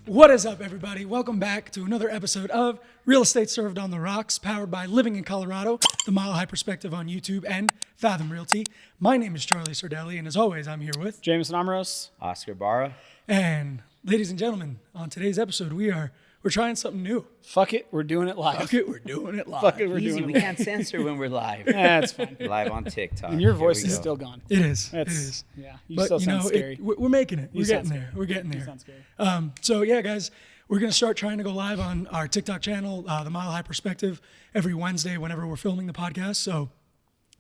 What is up, everybody? Welcome back to another episode of Real Estate Served on the Rocks, powered by Living in Colorado, the Mile High Perspective on YouTube, and Fathom Realty. My name is Charlie Sardelli, and as always, I'm here with Jameson Amros, Oscar Barra. And ladies and gentlemen, on today's episode, we're trying something new. Fuck it, we're doing it live. Fuck it, we're doing it live. Fuck it, we're Easy, doing we it. can't censor when we're live. That's fine. Live on TikTok. And your Here voice we is go. still gone. It is. That's, It is. Yeah, you But still you sound know, scary. we're making it. We're getting sound there. scary. We're getting You there. sound scary. So yeah, guys, we're gonna start trying to go live on our TikTok channel, the Mile High Perspective, every Wednesday whenever we're filming the podcast. So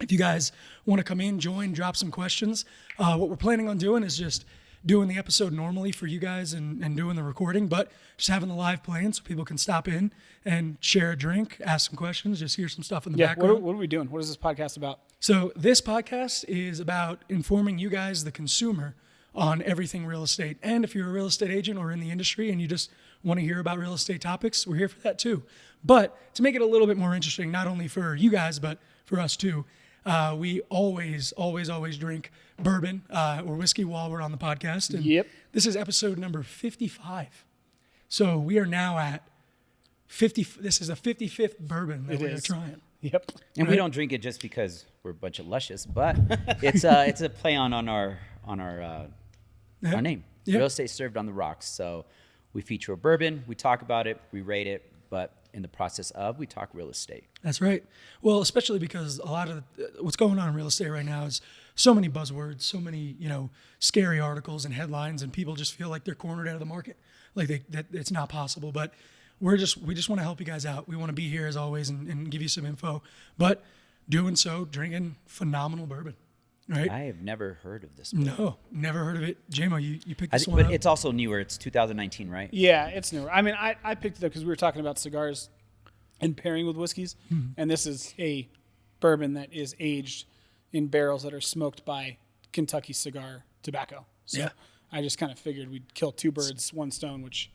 if you guys want to come in, join, drop some questions. What we're planning on doing is just doing the episode normally for you guys and doing the recording, but just having the live playing so people can stop in and share a drink, ask some questions, just hear some stuff in the Yeah, background. what are we doing? What is this podcast about? So this podcast is about informing you guys, the consumer, on everything real estate. And if you're a real estate agent or in the industry and you just want to hear about real estate topics, we're here for that too. But to make it a little bit more interesting, not only for you guys, but for us too, we always drink bourbon or whiskey while we're on the podcast. And Yep. This is episode number 55. So we are now at 50. This is a 55th bourbon that It we're is. trying. Yep. And we don't drink it just because we're a bunch of luscious, but it's a play on our name. Yeah. Real Estate Served on the Rocks. So we feature a bourbon, we talk about it, we rate it, but in the process of, we talk real estate. That's right. Well, especially because a lot of what's going on in real estate right now is so many buzzwords, so many, scary articles and headlines, and people just feel like they're cornered out of the market, like that it's not possible. But we just want to help you guys out. We want to be here as always and give you some info, but doing so, drinking phenomenal bourbon, right? I have never heard of this. No, never heard of it. JMO, you picked this one But up. it's also newer. It's 2019, right? Yeah, it's newer. I mean, I picked it up because we were talking about cigars and pairing with whiskeys, and this is a bourbon that is aged in barrels that are smoked by Kentucky Cigar Tobacco. So Yeah. I just kind of figured we'd kill two birds, one stone, which,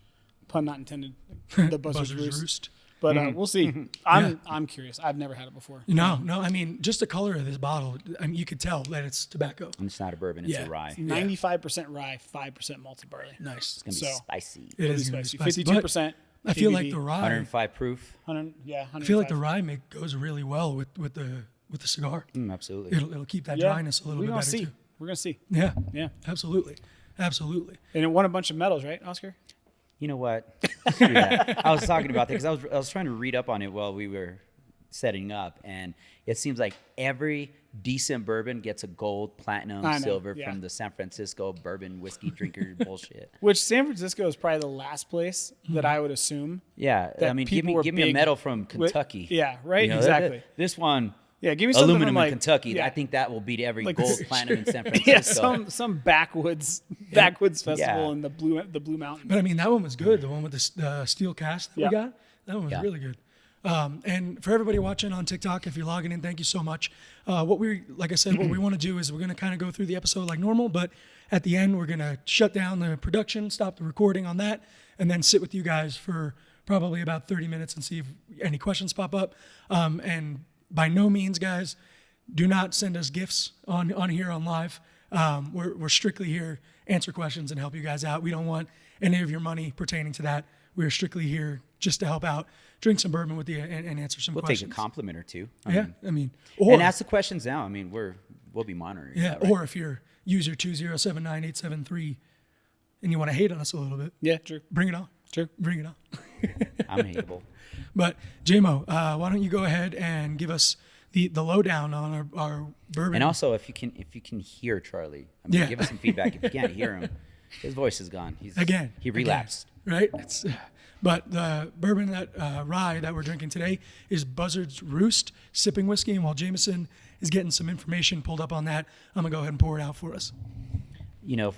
pun not intended, the Buzzard's Roost. But we'll see. I'm curious. I've never had it before. No. I mean, just the color of this bottle, I mean, you could tell that it's tobacco. And it's not a bourbon, it's Yeah. a rye. 95% rye, 5% malted barley. Nice. It's going to be spicy. It It'll is be gonna be spicy. spicy. But 52%. I feel ABV. like the rye. 105 proof. 100, yeah, I feel like the 105. rye goes really well with the cigar. Absolutely. It'll keep that Yeah. dryness a little We're bit gonna better see. too. We're gonna see. Yeah, Yeah, absolutely. and it won a bunch of medals, right, Oscar? You know what? Screw that. I was talking about that because I was trying to read up on it while we were setting up, and it seems like every decent bourbon gets a gold, platinum, I know, silver yeah. from the San Francisco bourbon whiskey drinker bullshit. Which San Francisco is probably the last place that I would assume. Yeah, That I mean, people were give me a big medal from with- Kentucky. yeah, right, You know, exactly. This one, Yeah, give me something aluminum from like in Kentucky. Yeah, I think that will beat every Like gold, this- platinum in San Francisco. yeah, some backwoods festival Yeah. in the Blue Mountain. But I mean, that one was good. The one with the steel cast that Yeah. we got, that one was Yeah. really good. And for everybody watching on TikTok, if you're logging in, thank you so much. Like I said, what we want to do is we're going to kind of go through the episode like normal, but at the end, we're going to shut down the production, stop the recording on that, and then sit with you guys for probably about 30 minutes and see if any questions pop up. And by no means, guys, do not send us gifts on here on live. We're strictly here, answer questions and help you guys out. We don't want any of your money pertaining to that. We're strictly here just to help out, drink some bourbon with you, and answer some We'll questions. take a compliment or two. Or And ask the questions now. I mean, we'll be monitoring. yeah, that, right? or if you're user 2079873 and you want to hate on us a little bit, Yeah, true. bring it on. True. Bring it on. I'm hateable. But JMO, why don't you go ahead and give us the lowdown on our bourbon? And also, if you can hear Charlie, I mean, Yeah. give us some feedback. If you can't hear him, his voice is gone. He relapsed. Right? But the bourbon rye that we're drinking today is Buzzard's Roost sipping whiskey. And while Jameson is getting some information pulled up on that, I'm going to go ahead and pour it out for us. You know,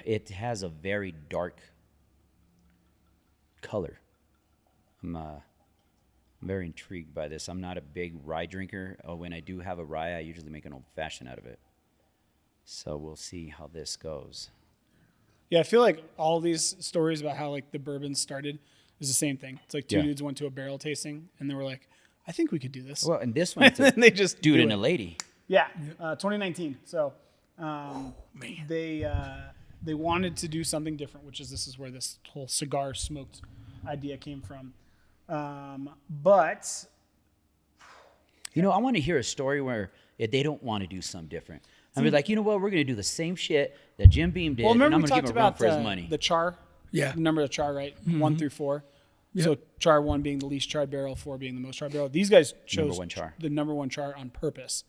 it has a very dark color. I'm very intrigued by this. I'm not a big rye drinker. When I do have a rye, I usually make an old fashioned out of it. So we'll see how this goes. Yeah, I feel like all these stories about how like the bourbon started is the same thing. It's like two Yeah. dudes went to a barrel tasting and they were like, I think we could do this. Well, and this one, it's a and they just dude do and it. a lady. Yeah, 2019. So they they wanted to do something different, which is this is where this whole cigar smoked idea came from. But You know, I want to hear a story where they don't want to do something different. I mean, like, you know what? We're going to do the same shit that Jim Beam did, well, and I'm remember going we to give talked him a run about for his money. the char. Yeah. Number of char, right? 1 through 4. Yep. So char 1 being the least charred barrel, 4 being the most charred barrel. These guys chose Number 1 char. the number 1 char on purpose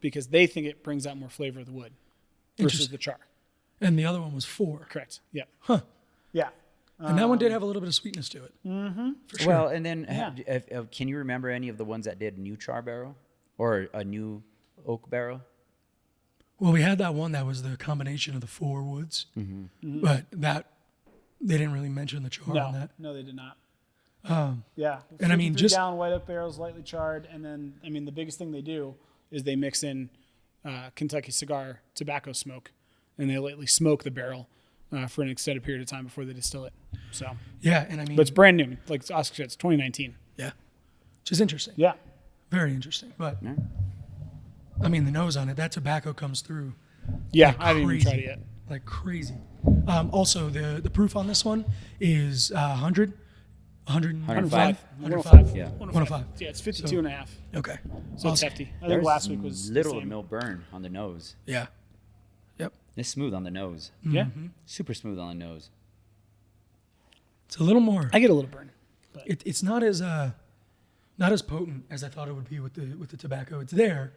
because they think it brings out more flavor of the wood versus Interesting. the char. And the other one was 4. Correct. Yeah. Huh. Yeah. And that one did have a little bit of sweetness to it. For sure. Well, and then Yeah. can you remember any of the ones that did new char barrel or a new oak barrel? Well, we had that one that was the combination of the 4 woods, but that they didn't really mention the char on that. No, they did not. And I 53 mean, just down white oak barrels, lightly charred, and then I mean the biggest thing they do is they mix in Kentucky cigar tobacco smoke, and they lightly smoke the barrel for an extended period of time before they distill it. So, yeah, and I mean, but it's brand new, like Oscar said, it's 2019. yeah, which is interesting. Yeah, Very interesting. But Yeah. I mean, the nose on it, that tobacco comes through yeah, like I haven't even crazy. tried it yet. Like crazy. Also, the proof on this one is 100, 105. 105. Yeah. 105. Yeah, it's 52 and a half. Okay. So it's Awesome. hefty. I think There's last week was little the to same. no burn on the nose. Yeah. Yep. It's smooth on the nose. Yeah, Super smooth on the nose. It's a little more. I get a little burn. It's not as potent as I thought it would be with the tobacco. It's there,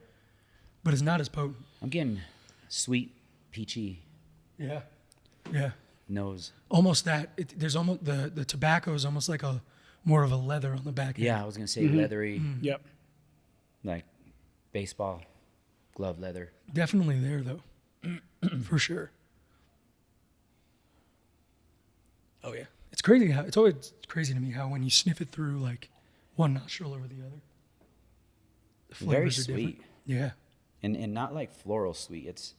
but it's not as potent. I'm getting sweet, peachy Yeah. Yeah. nose. Almost that. There's almost the tobacco is almost like a more of a leather on the back end. Yeah, I was going to say leathery, Yep. like baseball glove leather. Definitely there though, for sure. Oh yeah, it's crazy how it's always crazy to me how when you sniff it through like one nostril over the other, the Very flavors are different. sweet. Yeah, And not like floral sweet. It's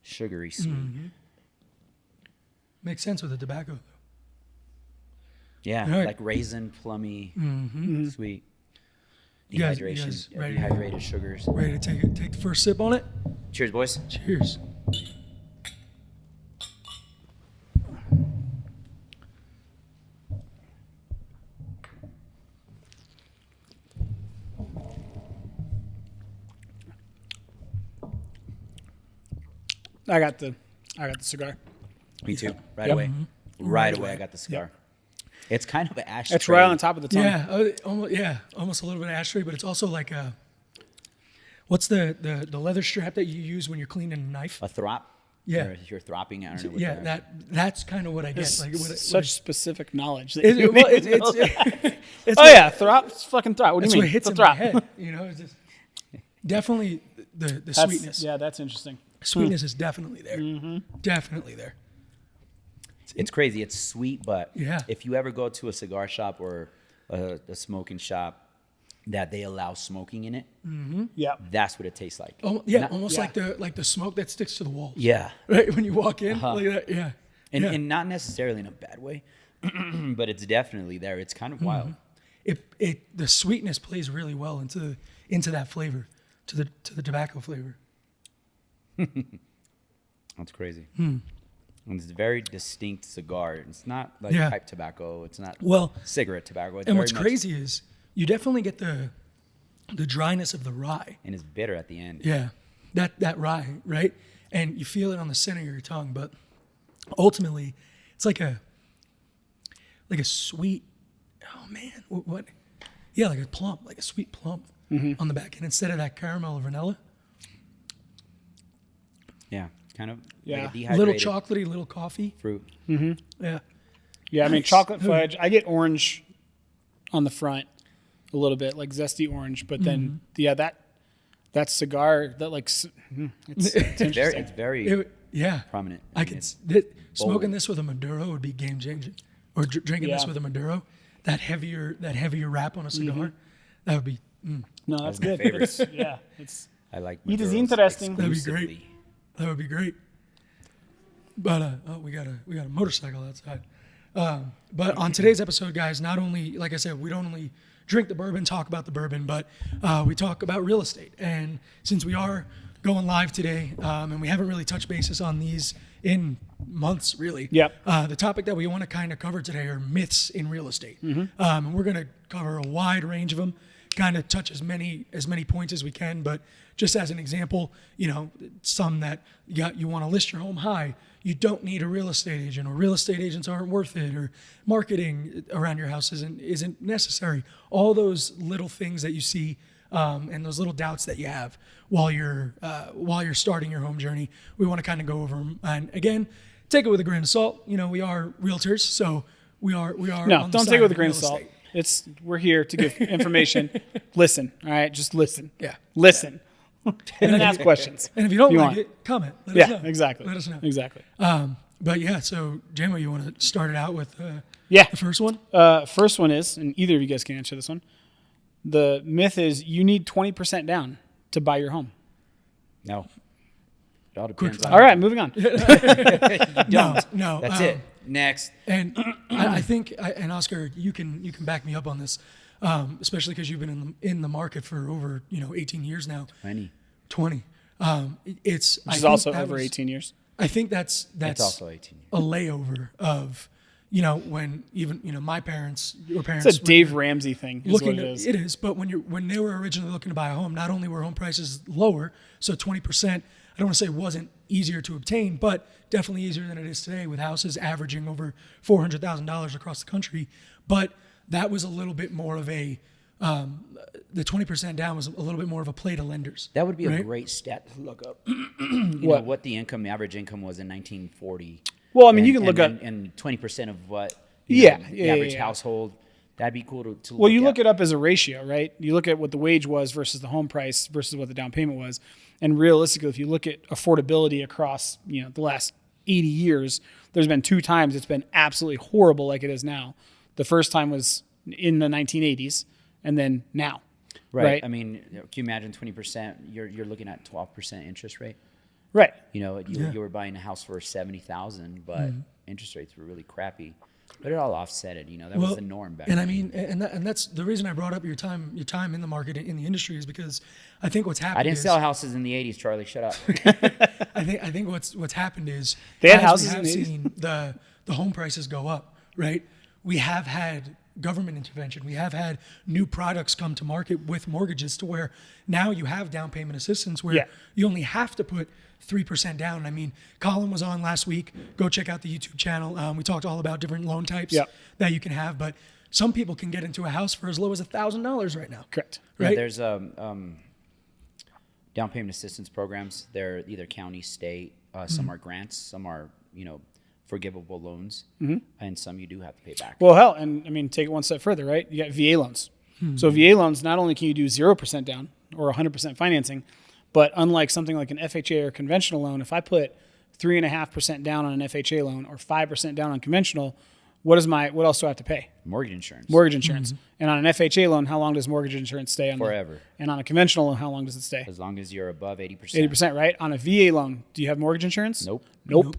sugary sweet. makes sense with the tobacco though. Yeah, Right. like raisin, plummy, sweet. You guys Dehydration, ready? dehydrated sugars. Ready to take the first sip on it? Cheers, boys. Cheers. I got the cigar. Me too. Right Yep. away. Right away, I got the cigar. It's kind of an ashtray. It's right on top of the tongue. Yeah, almost a little bit of ashtray, but it's also like what's the leather strap that you use when you're cleaning a knife? A throp. Yeah. Or if you're thropping, I don't know what Yeah, that. that's kind of what I get. It's Like such specific knowledge. That It, you well, didn't know that. it's Oh what- yeah, throp. It's fucking throp. What do That's you what mean? hits It's in a my throp. head. You know, it's just definitely the That's- sweetness. Yeah, that's interesting. Sweetness is definitely there. Definitely there. It's crazy. It's sweet, but Yeah. if you ever go to a cigar shop or a smoking shop that they allow smoking in it, Yeah. that's what it tastes like. Almost yeah. like the smoke that sticks to the walls. Yeah. Right when you walk in, like that. Yeah. Yeah. And not necessarily in a bad way, but it's definitely there. It's kind of wild. The sweetness plays really well into that flavor, to the tobacco flavor. That's crazy. And it's a very distinct cigar. It's not like Yeah. pipe tobacco. It's not Well, cigarette tobacco. It's and very what's much- crazy is you definitely get the dryness of the rye. And it's bitter at the end. Yeah, that rye, right? And you feel it on the center of your tongue, but ultimately, it's like a sweet. Oh man, what? Yeah, like a plum, like a sweet plum on the back end instead of that caramel or vanilla. Yeah. Kind of Yeah. like a A dehydrated little chocolatey, little coffee. fruit. Yeah, Yeah, I mean Nice. chocolate fudge. I get orange on the front a little bit, like zesty orange, but then that cigar that like it's interesting. It's very yeah. prominent. I mean, could it's smoking bold. this with a Maduro would be game changing, or drinking this Yeah. with a Maduro. That heavier wrap on a cigar, that would be. No, that's my good. favorite. It's I like It is Maduros interesting. That'd be great. exclusively. That would be great. But we got a motorcycle outside. But on today's episode, guys, not only, like I said, we don't only drink the bourbon, talk about the bourbon, but we talk about real estate. And since we are going live today, and we haven't really touched bases on these in months, really. Yep. The topic that we want to kind of cover today are myths in real estate. And we're going to cover a wide range of them, kind of touch as many points as we can. But just as an example, some that you want to list your home high, you don't need a real estate agent, or real estate agents aren't worth it, or marketing around your house isn't necessary. All those little things that you see, and those little doubts that you have while you're starting your home journey, we want to kind of go over them. And again, take it with a grain of salt. We are realtors, so we are. No, on the don't side take it with a of grain of real salt. estate. We're here to give information. Listen, all right, just listen. Yeah. Listen, and then ask questions. And if you don't You like want. it, comment. Let us know. Exactly. Let us know. Exactly. But yeah, so Jamo, you want to start it out with Yeah. the first one? First one is, and either of you guys can answer this one. The myth is you need 20% down to buy your home. No. It all depends on. All right, moving on. No. That's it. Next. And I think, and Oscar, you can back me up on this, especially because you've been in the market for over 18 years now. 20. Which is also over 18 years. I think that's also 18 years. A layover of when even my parents, your parents. It's a Dave Ramsey thing. Is Looking what it is. It is, but when they were originally looking to buy a home, not only were home prices lower, so 20%. I don't want to say wasn't easier to obtain, but definitely easier than it is today, with houses averaging over $400,000 across the country. But that was a little bit more of a the 20% down was a little bit more of a play to lenders. That would be right? a great stat to look up. What the average income was in 1940. Well, I mean, you can look up and 20% of what the average household. That'd be cool to well, you look it up as a ratio, right? You look at what the wage was versus the home price versus what the down payment was. And realistically, if you look at affordability across, the last 80 years, there's been 2 times it's been absolutely horrible like it is now. The first time was in the 1980s, and then now. Right. I mean, can you imagine 20%? You're looking at 12% interest rate. Right. You were buying a house for $70,000, but interest rates were really crappy. But it all offset it. That was the norm back then. And I mean, and that's the reason I brought up your time in the market, in the industry, is because I think what's happened. I didn't sell houses in the 80s, Charlie. Shut up. I think what's happened is they had as houses we have in the 80s? seen the home prices go up, right? We have had government intervention. We have had new products come to market with mortgages, to where now you have down payment assistance where you only have to put 3% down. I mean, Colin was on last week. Go check out the YouTube channel. We talked all about different loan types that you can have, but some people can get into a house for as low as $1,000 right now. Correct. Right. Yeah, there's down payment assistance programs. They're either county, state. Some are grants. Some are forgivable loans, and some you do have to pay back. Well, hell, and I mean, take it one step further, right? You got VA loans. So VA loans, not only can you do 0% down or 100% financing, but unlike something like an FHA or conventional loan, if I put 3.5% down on an FHA loan or 5% down on conventional, what else do I have to pay? Mortgage insurance. And on an FHA loan, how long does mortgage insurance stay on? Forever. And on a conventional loan, how long does it stay? As long as you're above 80%. 80%, right? On a VA loan, do you have mortgage insurance? Nope.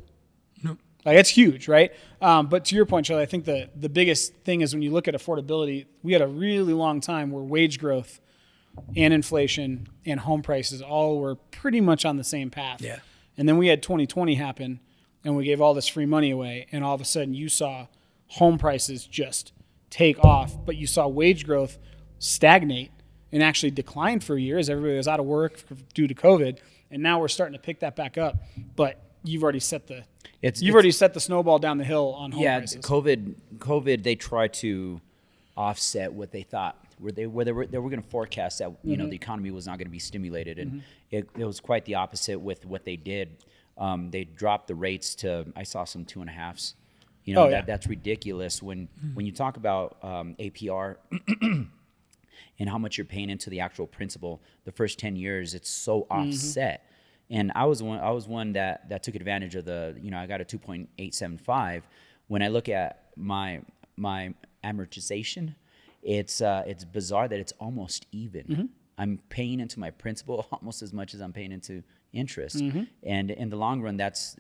Like, it's huge, right? But to your point, Charlie, I think the biggest thing is when you look at affordability, we had a really long time where wage growth and inflation and home prices all were pretty much on the same path. Yeah. And then we had 2020 happen, and we gave all this free money away, and all of a sudden you saw home prices just take off, but you saw wage growth stagnate and actually decline for a year as everybody was out of work due to COVID, and now we're starting to pick that back up. But you've already set the snowball down the hill on home prices. COVID, they tried to offset what they thought they were going to forecast that the economy was not going to be stimulated, and it was quite the opposite with what they did. They dropped the rates to, I saw some 2.5s. That's ridiculous when you talk about APR and how much you're paying into the actual principal. The first 10 years, it's so offset. And I was one that took advantage of I got a 2.875. When I look at my amortization, it's bizarre that it's almost even. I'm paying into my principal almost as much as I'm paying into interest, and in the long run, that's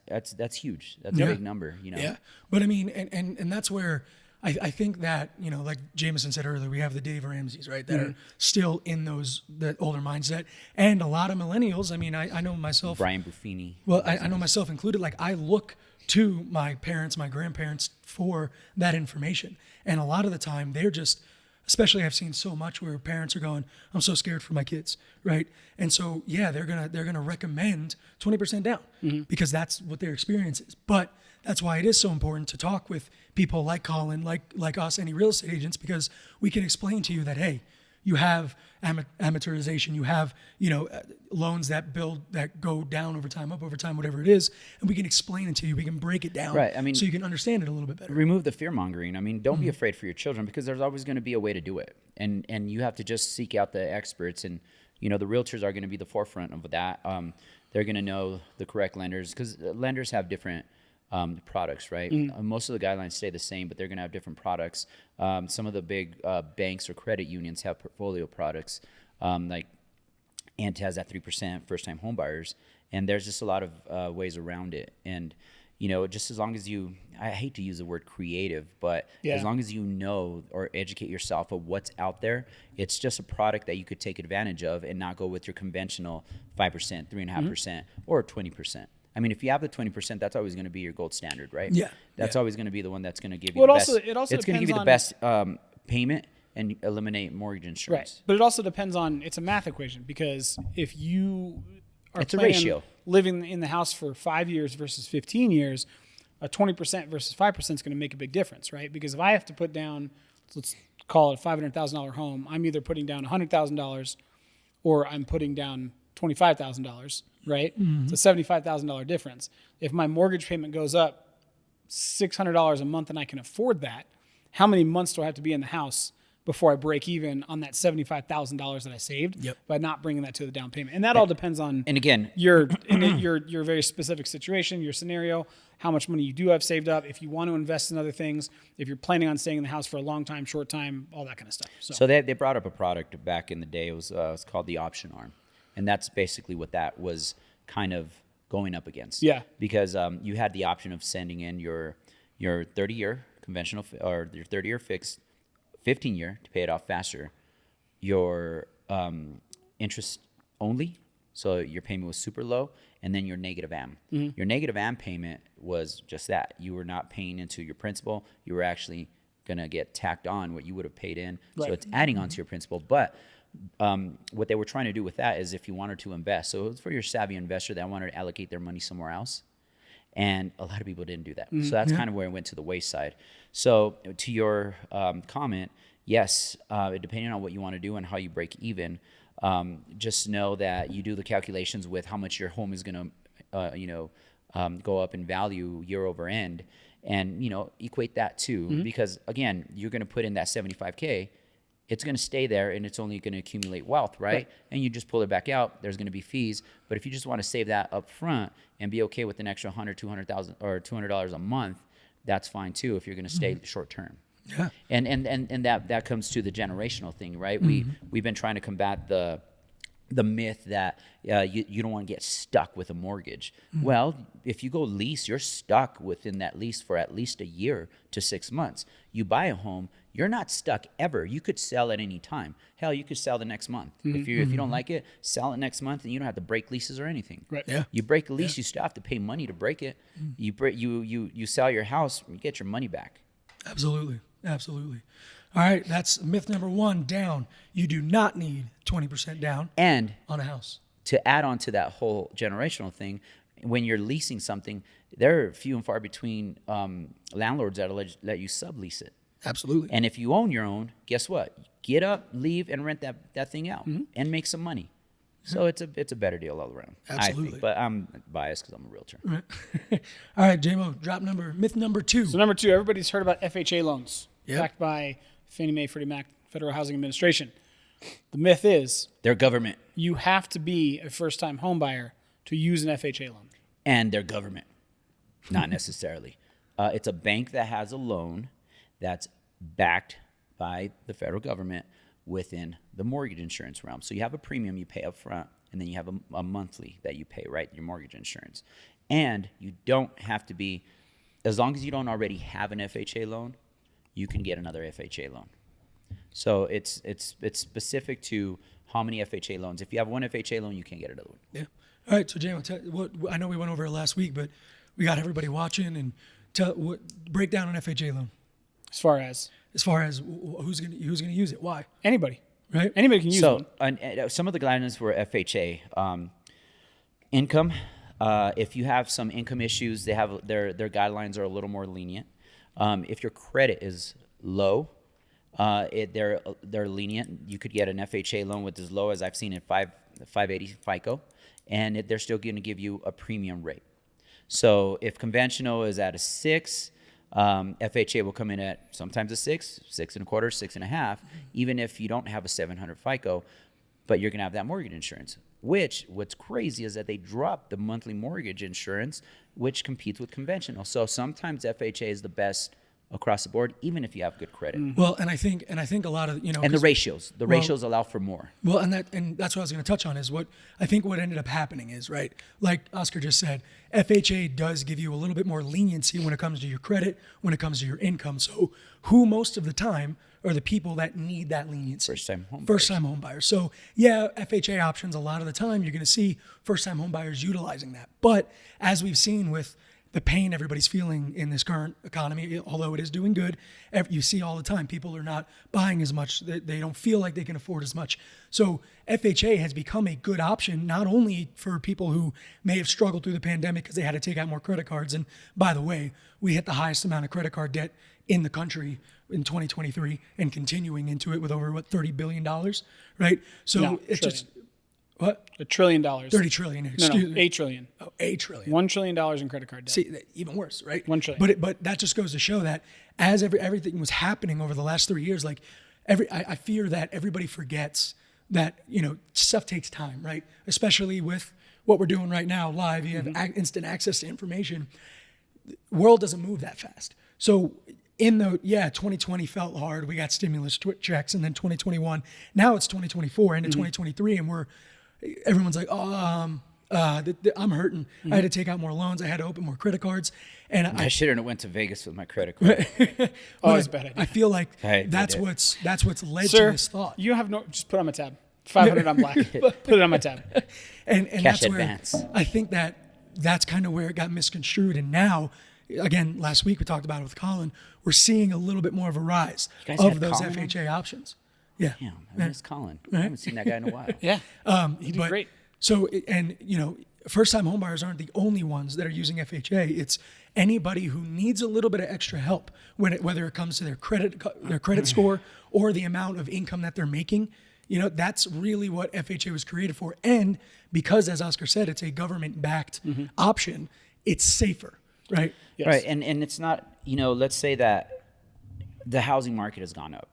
huge. That's a big number, Yeah, but I mean, and that's where I think that, like Jameson said earlier, we have the Dave Ramseys, right, that are still in that older mindset. And a lot of millennials, I mean, I know myself. Brian Buffini. Well, I know myself included. Like, I look to my parents, my grandparents for that information. And a lot of the time, they're just, especially I've seen so much where parents are going, I'm so scared for my kids, right? And so, yeah, they're gonna recommend 20% down because that's what their experience is. But that's why it is so important to talk with people like Colin, like us, any real estate agents, because we can explain to you that, hey, you have amateurization, you have, loans that go down over time, up over time, whatever it is, and we can explain it to you. We can break it down, Right. I mean, so you can understand it a little bit better. Remove the fear mongering. I mean, don't be afraid for your children, because there's always going to be a way to do it, and you have to just seek out the experts, and the realtors are going to be the forefront of that. They're going to know the correct lenders, because lenders have different products, right? Most of the guidelines stay the same, but they're going to have different products. Some of the big banks or credit unions have portfolio products, like Ant has that 3% first-time home buyers, and there's just a lot of ways around it. And just as long as I hate to use the word creative, but as long as you know or educate yourself of what's out there, it's just a product that you could take advantage of and not go with your conventional 5%, 3.5%, or 20%. I mean, if you have the 20%, that's always going to be your gold standard, right? Yeah. That's always going to be the one that's going to give you Well, the it best. also- it also it's going to give you the depends best payment and eliminate mortgage insurance. Right. But it also depends on, it's a math equation, because if you are It's a planning ratio. living in the house for 5 years versus 15 years, a 20% versus 5% is going to make a big difference, right? Because if I have to put down, let's call it a $500,000 home, I'm either putting down $100,000 or I'm putting down $25,000, right? It's a $75,000 difference. If my mortgage payment goes up $600 a month and I can afford that, how many months do I have to be in the house before I break even on that $75,000 that I saved by not bringing that to the down payment? And that all depends on, And again, your very specific situation, your scenario, how much money you do have saved up, if you want to invest in other things, if you're planning on staying in the house for a long time, short time, all that kind of stuff. So they brought up a product back in the day. It was called the option arm, and that's basically what that was kind of going up against. Yeah. Because you had the option of sending in your 30-year conventional or your 30-year fixed, 15-year to pay it off faster, your interest only, so your payment was super low, and then your negative AM. Your negative AM payment was just that. You were not paying into your principal. You were actually going to get tacked on what you would have paid in. Right. So it's adding on to your principal. But what they were trying to do with that is if you wanted to invest, so it was for your savvy investor that wanted to allocate their money somewhere else. And a lot of people didn't do that. So that's kind of where it went to the wayside. So to your comment, yes, depending on what you want to do and how you break even, just know that you do the calculations with how much your home is going to, go up in value year over end, and equate that too, because again, you're going to put in that $75K. It's going to stay there, and it's only going to accumulate wealth, right? And you just pull it back out. There's going to be fees, but if you just want to save that up front and be okay with an extra $100, $200,000, or $200 a month, that's fine too. If you're going to stay short term. Yeah. And that comes to the generational thing, right? We've been trying to combat the myth that you don't want to get stuck with a mortgage. Well, if you go lease, you're stuck within that lease for at least a year to 6 months. You buy a home, you're not stuck ever. You could sell at any time. Hell, you could sell the next month. If you don't like it, sell it next month, and you don't have to break leases or anything. Right. Yeah. You break a lease, you still have to pay money to break it. You sell your house, you get your money back. Absolutely. Absolutely. All right. That's myth number 1 down. You do not need 20% down And on a house. to add on to that whole generational thing, when you're leasing something, there are few and far between landlords that will let you sublease it. Absolutely. And if you own your own, guess what? Get up, leave, and rent that thing out and make some money. So it's a better deal all around. Absolutely. I think, but I'm biased because I'm a realtor. All right, J-Mo, myth number 2. So number 2, everybody's heard about FHA loans, Yep. backed by Fannie Mae, Freddie Mac, Federal Housing Administration. The myth is Their government you have to be a first-time home buyer to use an FHA loan. and their government, not necessarily. It's a bank that has a loan that's backed by the federal government within the mortgage insurance realm. So you have a premium you pay up front, and then you have a monthly that you pay, right? Your mortgage insurance. And you don't have to be, as long as you don't already have an FHA loan, you can get another FHA loan. So it's specific to how many FHA loans. If you have one FHA loan, you can't get another one. Yeah. All right. So, Jamie, I know we went over it last week, but we got everybody watching, and break down an FHA loan. As far as who's gonna use it? Why? anybody, Right. anybody can use one. So some of the guidelines for FHA, income. If you have some income issues, they have their guidelines are a little more lenient. If your credit is low, they're lenient. You could get an FHA loan with as low as I've seen at 580 FICO, and they're still going to give you a premium rate. So if conventional is at a 6, FHA will come in at sometimes a 6, 6.25, 6.5, even if you don't have a 700 FICO, but you're going to have that mortgage insurance. What's crazy is that they dropped the monthly mortgage insurance, which competes with conventional. So sometimes FHA is the best across the board, even if you have good credit. Well, and I think a lot of And the ratios allow for more. Well, and that's what I was going to touch on is what ended up happening is, right, like Oscar just said, FHA does give you a little bit more leniency when it comes to your credit, when it comes to your income. So who most of the time are the people that need that leniency? First-time home buyers. So yeah, FHA options, a lot of the time you're going to see first-time home buyers utilizing that. But as we've seen with the pain everybody's feeling in this current economy, although it is doing good, you see all the time people are not buying as much. They don't feel like they can afford as much. So FHA has become a good option, not only for people who may have struggled through the pandemic because they had to take out more credit cards. And by the way, we hit the highest amount of credit card debt in the country in 2023 and continuing into it with over $30 billion, right? So No, it's trillion. just what? $1 trillion. 30 trillion. No, Excuse me. $8 trillion. Oh, $8 trillion. $1 trillion in credit card debt. See, even worse, right? $1 trillion. But that just goes to show that as everything was happening over the last 3 years, like I fear that everybody forgets that stuff takes time, right? Especially with what we're doing right now, live. You have instant access to information. The world doesn't move that fast. So 2020 felt hard. We got stimulus checks, and then 2021. Now it's 2024 into 2023, and everyone's like, I'm hurting. I had to take out more loans. I had to open more credit cards. And I shouldn't have went to Vegas with my credit card. It's a bad idea. I feel like that's what's led to this thought. You have just put on my tab. 500 on black. Put it on my tab. And Cash that's advance. where I think that's kind of where it got misconstrued. And now, again, last week we talked about it with Colin. We're seeing a little bit more of a rise of those Colin FHA options. Yeah. Yeah, I miss Colin. I haven't seen that guy in a while. Yeah. He did great. So, first-time homebuyers aren't the only ones that are using FHA. It's anybody who needs a little bit of extra help whether it comes to their credit score or the amount of income that they're making. That's really what FHA was created for. And because, as Oscar said, it's a government-backed option, it's safer, right? Yes. Right, and it's not, let's say that the housing market has gone up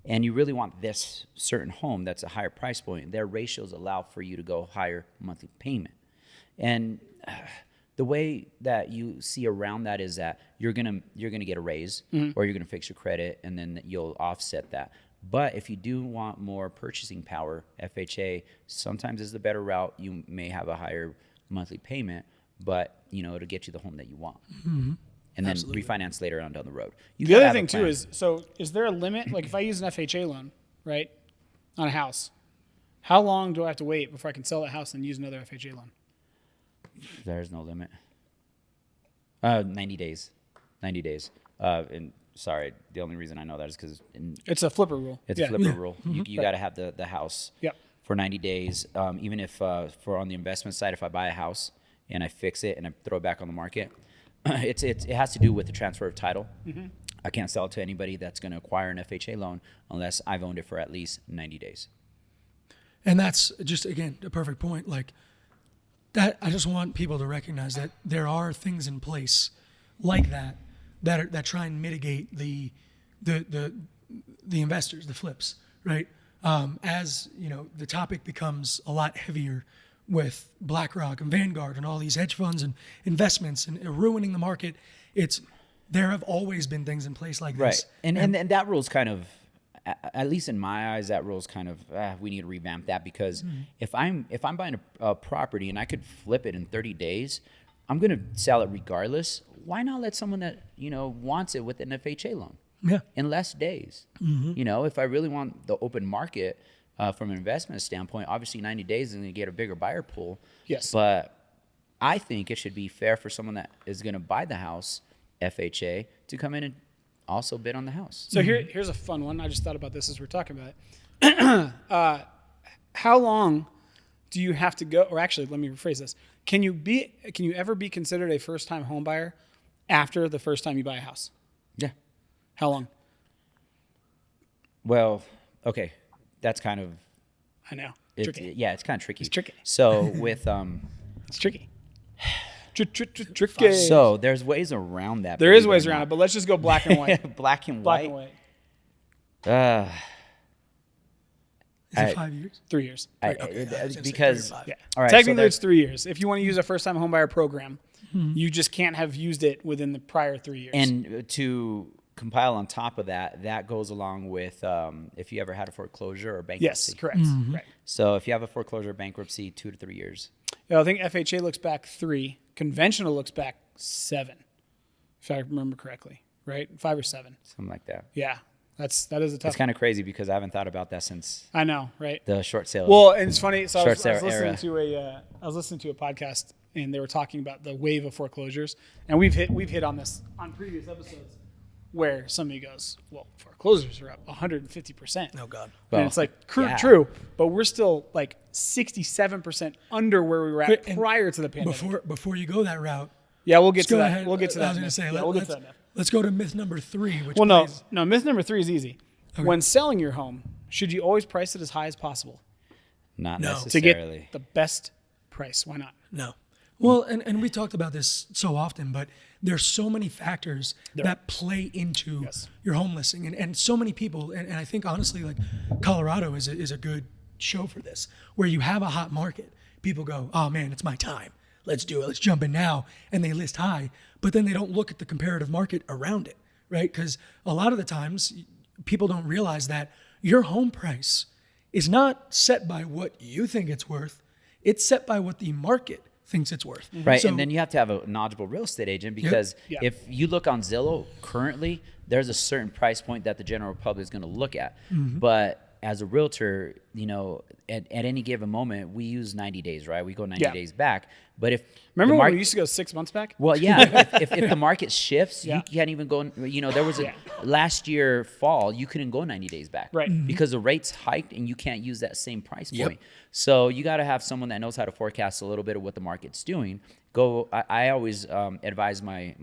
and you really want this certain home that's a higher price point. Their ratios allow for you to go higher monthly payment. And the way that you see around that is that you're gonna get a raise or you're gonna fix your credit, and then you'll offset that. But if you do want more purchasing power, FHA sometimes is the better route. You may have a higher monthly payment, but it'll get you the home that you want. And then refinance later on down the road. The other thing too is there a limit? Like if I use an FHA loan, right, on a house, how long do I have to wait before I can sell that house and use another FHA loan? There's no limit. 90 days. 90 days. And sorry, the only reason I know that is because it's a flipper rule. It's a flipper rule. You got to have the house for 90 days. Even if for on the investment side, if I buy a house and I fix it and I throw it back on the market, it has to do with the transfer of title. I can't sell it to anybody that's going to acquire an FHA loan unless I've owned it for at least 90 days. And that's just, again, a perfect point. Like that, I just want people to recognize that there are things in place like that try and mitigate the investors, the flips, right? As the topic becomes a lot heavier with BlackRock and Vanguard and all these hedge funds and investments and ruining the market, there have always been things in place like this. Right. And that rule's kind of, at least in my eyes, that rule's kind of, we need to revamp that, because if I'm buying a property and I could flip it in 30 days, I'm going to sell it regardless. Why not let someone that, wants it with an FHA loan? Yeah. in less days. You know, if I really want the open market from an investment standpoint, obviously 90 days is going to get a bigger buyer pool. Yes. But I think it should be fair for someone that is going to buy the house, FHA, to come in and also bid on the house. So here's a fun one. I just thought about this as we're talking about it. How long do you have to go? Or actually, let me rephrase this. Can you ever be considered a first-time home buyer after the first time you buy a house? Yeah. How long? Well, okay. That's kind of... I know. It's kind of tricky. It's tricky. So with... It's tricky. Tricky. So there's ways around that. There is ways around it, but let's just go black and white. Black and Black white. and white. Is it 5 years? 3 years. Because All Yeah. all right, so Technically, there's- it's 3 years. If you want to use a first-time homebuyer program, you just can't have used it within the prior 3 years. And to compile on top of that, that goes along with if you ever had a foreclosure or bankruptcy. yes, correct. Right. So if you have a foreclosure or bankruptcy, 2 to 3 years. Yeah, I think FHA looks back 3. Conventional looks back 7, if I remember correctly. Right, 5 or 7. Something like that. Yeah, that is a tough. It's kind of crazy because I haven't thought about that since I know, right? the short sale. Well, and it's funny. So I was Short listening era. to a podcast, and they were talking about the wave of foreclosures, and we've hit on this on previous episodes, where somebody goes, "Well, foreclosures are up 150%." Oh, God. Well, And it's like yeah. true, but we're still like 67% under where we were at Wait, and prior to the pandemic. Before you go that route, Yeah, we'll get let's to go that. ahead. We'll get to that. I was going to say, Yeah, we'll get to let's, that. let's go to myth number 3. Which Well, plays- no. Myth number 3 is easy. When selling your home, should you always price it as high as possible Not No. to get necessarily. the best price? Why not? No. Well, and we talked about this so often, but there's so many factors that play into Yes. your home listing. And so many people, and I think honestly, like Colorado is a good show for this, where you have a hot market. People go, oh man, it's my time. Let's do it. Let's jump in now. And they list high, but then they don't look at the comparative market around it, right? Because a lot of the times people don't realize that your home price is not set by what you think it's worth. It's set by what the market thinks it's worth. Right, So- and then you have to have a knowledgeable real estate agent because Yeah. if you look on Zillow currently, there's a certain price point that the general public is going to look at. But as a realtor, you know, at any given moment, we use 90 days, right? We go 90 Yeah. days back. But if Remember the when market, we used to go 6 months back? well, yeah, if the market shifts, Yeah. you can't even go. You know, there was a last year fall, you couldn't go 90 days back, Right. Because the rates hiked and you can't use that same price Yep. point. So you got to have someone that knows how to forecast a little bit of what the market's doing. I always advise my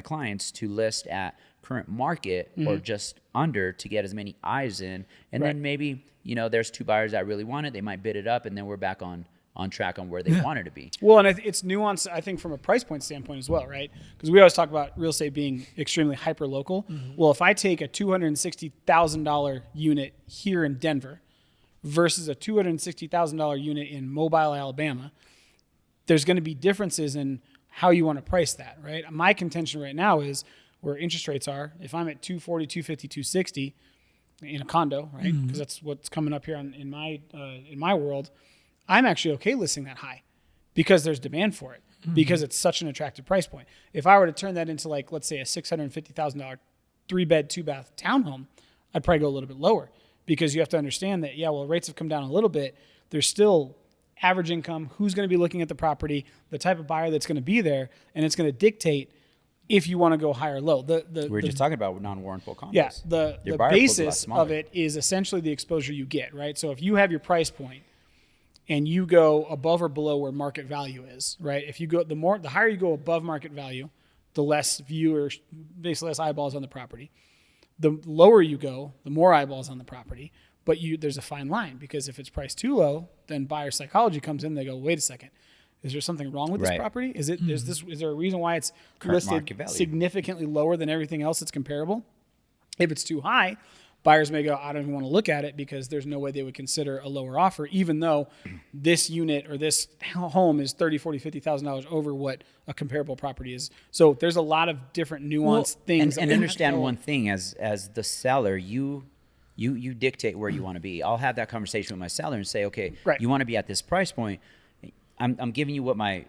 clients to list at current market or just under to get as many eyes in, and Right. then maybe there's 2 buyers that really want it, they might bid it up, and then we're back on track on where they wanted to be. Well, and it's nuanced, I think, from a price point standpoint as well, right? Because we always talk about real estate being extremely hyper local. Well, if I take a $260,000 unit here in Denver versus a $260,000 unit in Mobile, Alabama, there's going to be differences in how you want to price that, right? My contention right now is where interest rates are. If I'm at 240, 250, 260 in a condo, right? Because that's what's coming up here in my world. I'm actually okay listing that high because there's demand for it, because it's such an attractive price point. If I were to turn that into, like, let's say a $650,000 3-bed, 2-bath townhome, I'd probably go a little bit lower, because you have to understand that, yeah, well, rates have come down a little bit. There's still average income, who's going to be looking at the property, the type of buyer that's going to be there, and it's going to dictate if you want to go high or low. We were just talking about non-warrantable condos. Yeah, the Your buyer pool's a lot basis smaller. of it is essentially the exposure you get, right? So if you have your price point and you go above or below where market value is, right? If you go the higher you go above market value, the less viewers, basically less eyeballs on the property. The lower you go, the more eyeballs on the property. But there's a fine line, because if it's priced too low, then buyer psychology comes in. They go, wait a second, is there something wrong with this Right. property? Is there a reason why it's Current market listed value. significantly lower than everything else that's comparable? If it's too high, buyers may go, I don't even want to look at it, because there's no way they would consider a lower offer, even though this unit or this home is $30,000, $40,000, $50,000 over what a comparable property is. So there's a lot of different nuanced things. And understand one thing, as the seller, you dictate where you want to be. I'll have that conversation with my seller and say, okay, Right. you want to be at this price point. I'm giving you what my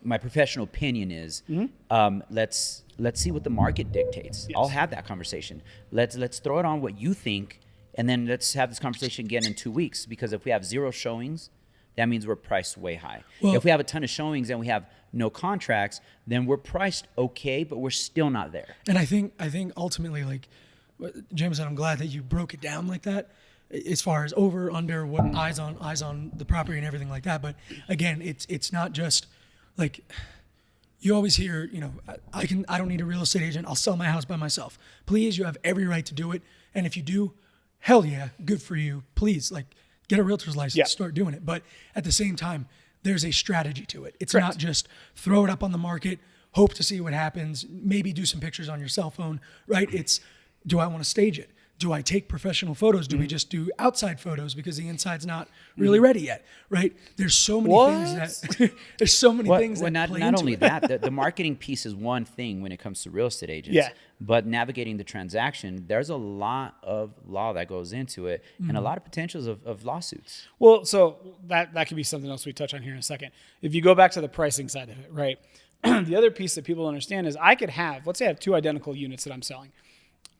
my professional opinion is, let's see what the market dictates. Yes. I'll have that conversation. Let's throw it on what you think, and then let's have this conversation again in 2 weeks. Because if we have 0 showings, that means we're priced way high. Well, if we have a ton of showings and we have no contracts, then we're priced okay, but we're still not there. And I think ultimately, like Jameson, I'm glad that you broke it down like that, as far as over, under, what eyes on the property and everything like that. But again, it's not just like you always hear, I don't need a real estate agent. I'll sell my house by myself. Please, you have every right to do it. And if you do, hell yeah, good for you. Please, like, get a realtor's license, start doing it. But at the same time, there's a strategy to it. It's not just throw it up on the market, hope to see what happens, maybe do some pictures on your cell phone, right? It's, do I want to stage it? Do I take professional photos? Do we just do outside photos because the inside's not really ready yet, right? There's so many things that there's so many things that not play into only it. that, the marketing piece is one thing when it comes to real estate agents. Yeah. But navigating the transaction, there's a lot of law that goes into it, and a lot of potentials of lawsuits. Well, so that could be something else we touch on here in a second. If you go back to the pricing side of it, right? The other piece that people understand is I could have, let's say I have 2 identical units that I'm selling.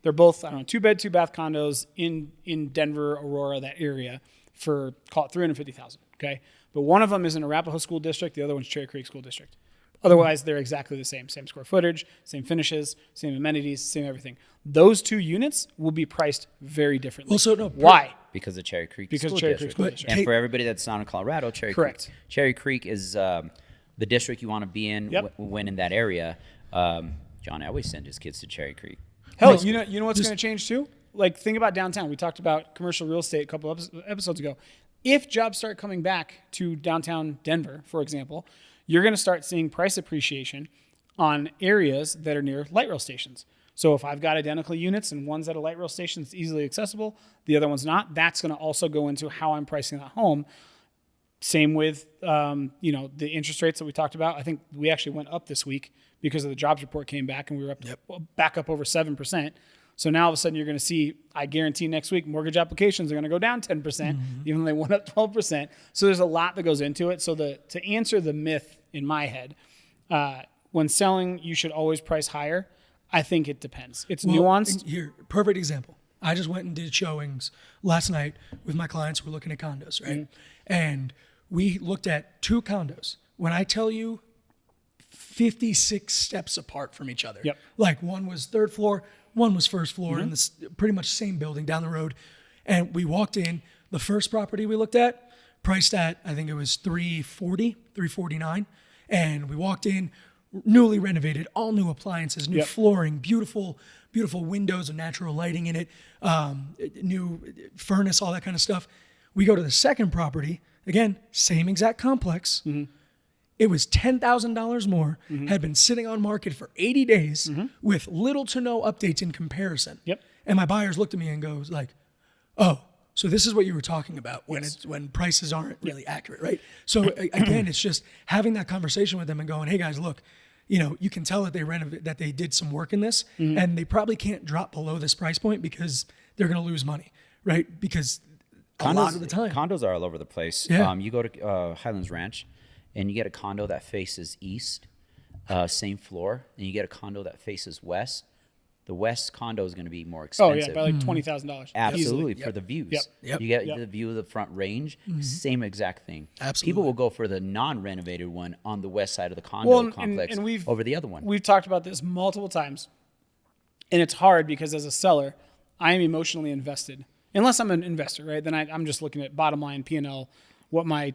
They're both, 2-bed, 2-bath condos in Denver, Aurora, that area for, call it $350,000, okay? But one of them is in Arapahoe School District, the other one's Cherry Creek School District. Otherwise, they're exactly the same square footage, same finishes, same amenities, same everything. Those 2 units will be priced very differently. Well, so no, why? Because of Cherry Creek Because School Cherry District. Creek School District. And for everybody that's not in Colorado, Cherry Creek is the district you want to be in when in that area. John always sends his kids to Cherry Creek. Hell, you know what's going to change too? Like, think about downtown. We talked about commercial real estate a couple episodes ago. If jobs start coming back to downtown Denver, for example, you're going to start seeing price appreciation on areas that are near light rail stations. So if I've got identical units and one's at a light rail station that's easily accessible, the other one's not, that's going to also go into how I'm pricing that home. Same with, the interest rates that we talked about. I think we actually went up this week because of the jobs report came back, and we were back up over 7%. So now all of a sudden you're going to see, I guarantee next week, mortgage applications are going to go down 10%, even though they went up 12%. So there's a lot that goes into it. So to answer the myth in my head, when selling, you should always price higher. I think it depends. It's nuanced. Here, perfect example. I just went and did showings last night with my clients. We're looking at condos, right? And we looked at 2 condos. When I tell you 56 steps apart from each other. Yep. Like, one was 3rd floor, one was 1st floor in this pretty much same building down the road. And we walked in, the first property we looked at, priced at, I think it was $349. And we walked in, newly renovated, all new appliances, new flooring, beautiful windows and natural lighting in it, new furnace, all that kind of stuff. We go to the second property, again, same exact complex. It was $10,000 more, had been sitting on market for 80 days with little to no updates in comparison. And my buyers looked at me and goes like, oh, so this is what you were talking about when prices aren't really accurate, right? So again, it's just having that conversation with them and going, hey guys, look, you can tell that that they did some work in this, and they probably can't drop below this price point because they're going to lose money, right? Because a lot of the time, condos are all over the place. Yeah. You go to Highlands Ranch, and you get a condo that faces east, same floor, and you get a condo that faces west. The west condo is going to be more expensive. Oh yeah, by like $20,000. Absolutely, for the views. Yep. You get the view of the front range, same exact thing. Absolutely. People will go for the non-renovated one on the west side of the condo complex over the other one. We've talked about this multiple times, and it's hard because as a seller, I am emotionally invested. Unless I'm an investor, right? Then I'm just looking at bottom line P&L, what my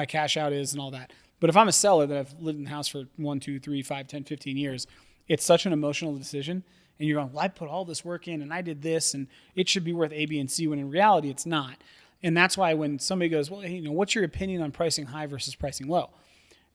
cash out is and all that. But if I'm a seller that I've lived in the house for 1, 2, 3, 5, 10, 15 years, it's such an emotional decision. And you're going, well, I put all this work in and I did this and it should be worth A, B, and C, when in reality it's not. And that's why when somebody goes, well, hey, what's your opinion on pricing high versus pricing low?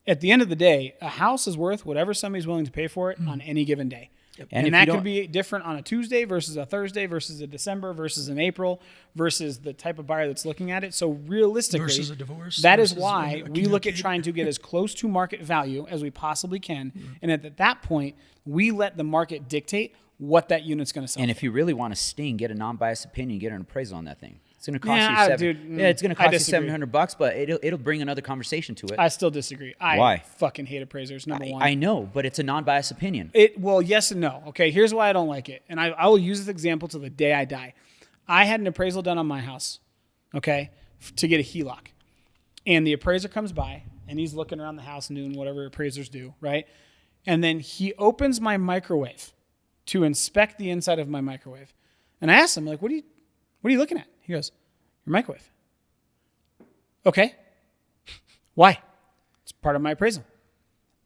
At the end of the day, a house is worth whatever somebody's willing to pay for it on any given day. And that could be different on a Tuesday versus a Thursday versus a December versus an April versus the type of buyer that's looking at it. So realistically, versus a divorce, that is why we look at trying to get as close to market value as we possibly can. And at that point, we let the market dictate what that unit's going to sell. And if you really want to sting, get a non-biased opinion, get an appraisal on that thing. It's going to cost it's going to cost you $700, but it'll bring another conversation to it. I still disagree. Why? Fucking hate appraisers. Number one. I know, but it's a non-biased opinion. Well, yes and no. Okay, here's why I don't like it, and I will use this example till the day I die. I had an appraisal done on my house, okay, to get a HELOC, and the appraiser comes by and he's looking around the house and doing whatever appraisers do, right? And then he opens my microwave to inspect the inside of my microwave, and I asked him, like, what are you looking at? He goes, your microwave. Okay. Why? It's part of my appraisal.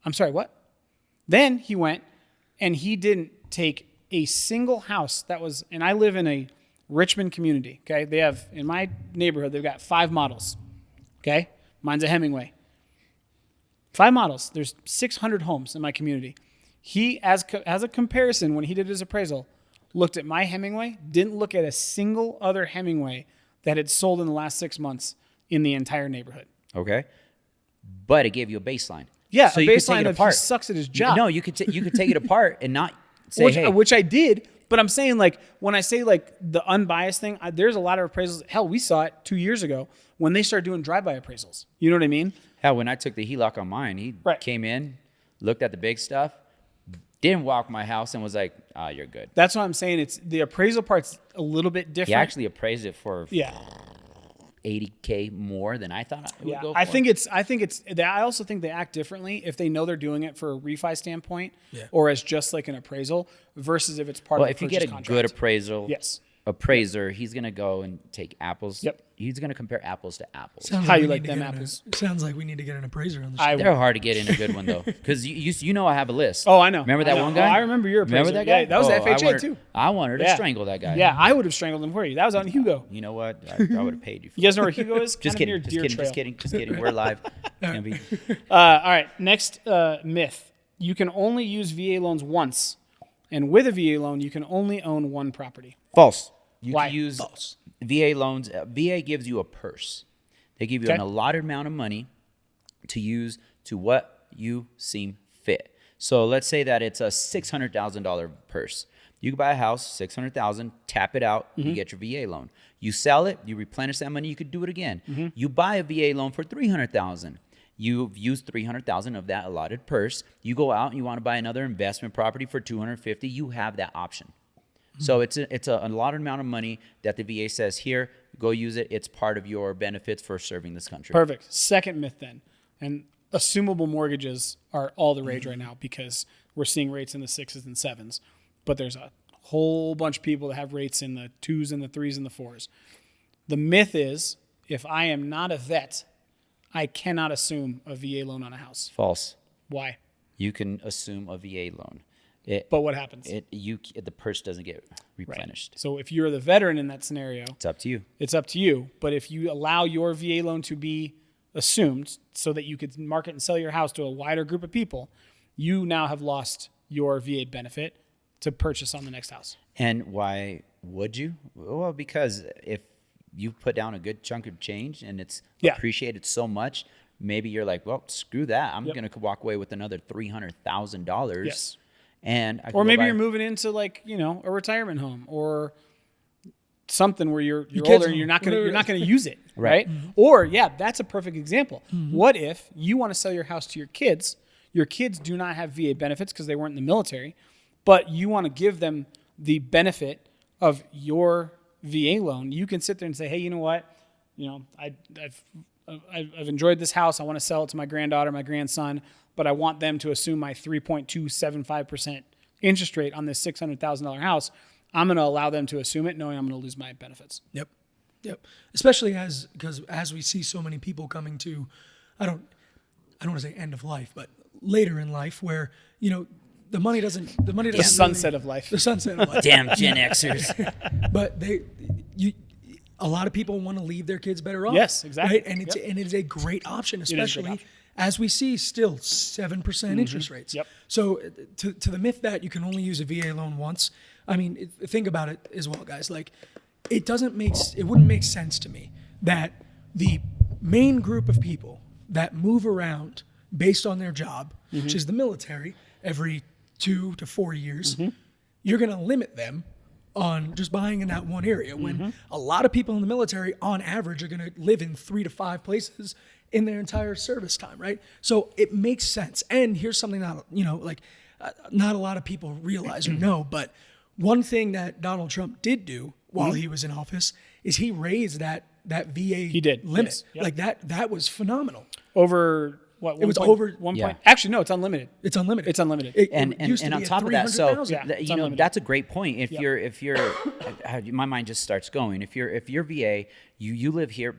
I'm sorry, what? Then he went and he didn't take a single house that was, and I live in a Richmond community, okay? They have, in my neighborhood, they've got 5 models, okay? Mine's a Hemingway. 5 models. There's 600 homes in my community. He, as a comparison, when he did his appraisal, looked at my Hemingway, didn't look at a single other Hemingway that had sold in the last 6 months in the entire neighborhood. Okay. But it gave you a baseline. Yeah, so a you could baseline take it of apart. he sucks at his job. No, you could take it apart and not say, which I did, but I'm saying, like, when I say, like, the unbiased thing, there's a lot of appraisals. Hell, we saw it 2 years ago when they started doing drive-by appraisals. You know what I mean? Hell, when I took the HELOC on mine, he came in, looked at the big stuff, didn't walk my house, and was like, you're good. That's what I'm saying. It's the appraisal part's a little bit different. He actually appraised it for $80K more than I thought it would go for. I also think they act differently if they know they're doing it for a refi standpoint or as just like an appraisal versus if it's part of a purchase contract. If you get a good appraiser, he's going to go and take apples. Yep. He's going to compare apples to apples. Sounds How like you we like need to them get apples? Sounds like we need to get an appraiser on the show. They're hard to get in a good one, though. Because you know I have a list. Oh, I know. Remember that one guy? Oh, I remember your appraiser. Remember that guy? Yeah, that was FHA, too. I wanted to strangle that guy. Yeah, I would have strangled him for you. That was on Hugo. You know what? I would have paid you for You guys know where Hugo is? Just Kind of kidding. near Just Deer kidding. We're live. All right. Next myth. You can only use VA loans once. And with a VA loan, you can only own one property. False. You Why? can use VA loans. VA gives you a purse. They give you an allotted amount of money to use to what you seem fit. So let's say that it's a $600,000 purse. You can buy a house, $600,000, tap it out, you get your VA loan. You sell it, you replenish that money, you could do it again. You buy a VA loan for $300,000. You've used $300,000 of that allotted purse. You go out and you want to buy another investment property for $250,000. You have that option. So it's a allotted amount of money that the VA says, here, go use it. It's part of your benefits for serving this country. Perfect. Second myth then. And assumable mortgages are all the rage right now because we're seeing rates in the 6s and 7s. But there's a whole bunch of people that have rates in the 2s and the 3s and the 4s. The myth is, if I am not a vet, I cannot assume a VA loan on a house. False. Why? You can assume a VA loan. But what happens? The purse doesn't get replenished. Right. So if you're the veteran in that scenario, it's up to you. It's up to you. But if you allow your VA loan to be assumed so that you could market and sell your house to a wider group of people, you now have lost your VA benefit to purchase on the next house. And why would you? Well, because if you put down a good chunk of change and it's appreciated so much, maybe you're like, well, screw that. I'm going to walk away with another $300,000. Yes. Or maybe you're moving into a retirement home or something where you're older and you're not going to use it, right? Mm-hmm. Or that's a perfect example. Mm-hmm. What if you want to sell your house to your kids? Your kids do not have VA benefits because they weren't in the military, but you want to give them the benefit of your VA loan. You can sit there and say, hey, you know what? I've enjoyed this house. I want to sell it to my granddaughter, my grandson, but I want them to assume my 3.275% interest rate on this $600,000 house. I'm going to allow them to assume it, knowing I'm going to lose my benefits. Yep. Especially because as we see so many people coming to, I don't want to say end of life, but later in life, where the money doesn't. The sunset of life. The sunset of life. Damn Gen Xers. But a lot of people want to leave their kids better off. Yes, exactly. Right? And it is a great option, especially as we see still 7% interest rates. Yep. So to the myth that you can only use a VA loan once, I mean, think about it as well, guys. Like, it wouldn't make sense to me that the main group of people that move around based on their job, which is the military, every 2 to 4 years, you're going to limit them on just buying in that one area when a lot of people in the military on average are going to live in 3 to 5 places in their entire service time, right? So it makes sense. And here's something that, not a lot of people realize or know, but one thing that Donald Trump did do while he was in office is he raised that VA limit. Yes. Yep. Like that was phenomenal. Over what? It was over 1 Yeah. point. Actually, no, it's unlimited. It's unlimited. It's unlimited. And on top of that, so Yeah, it's you know, unlimited. that's a great point. If you're my mind just starts going. If you're VA, you live here,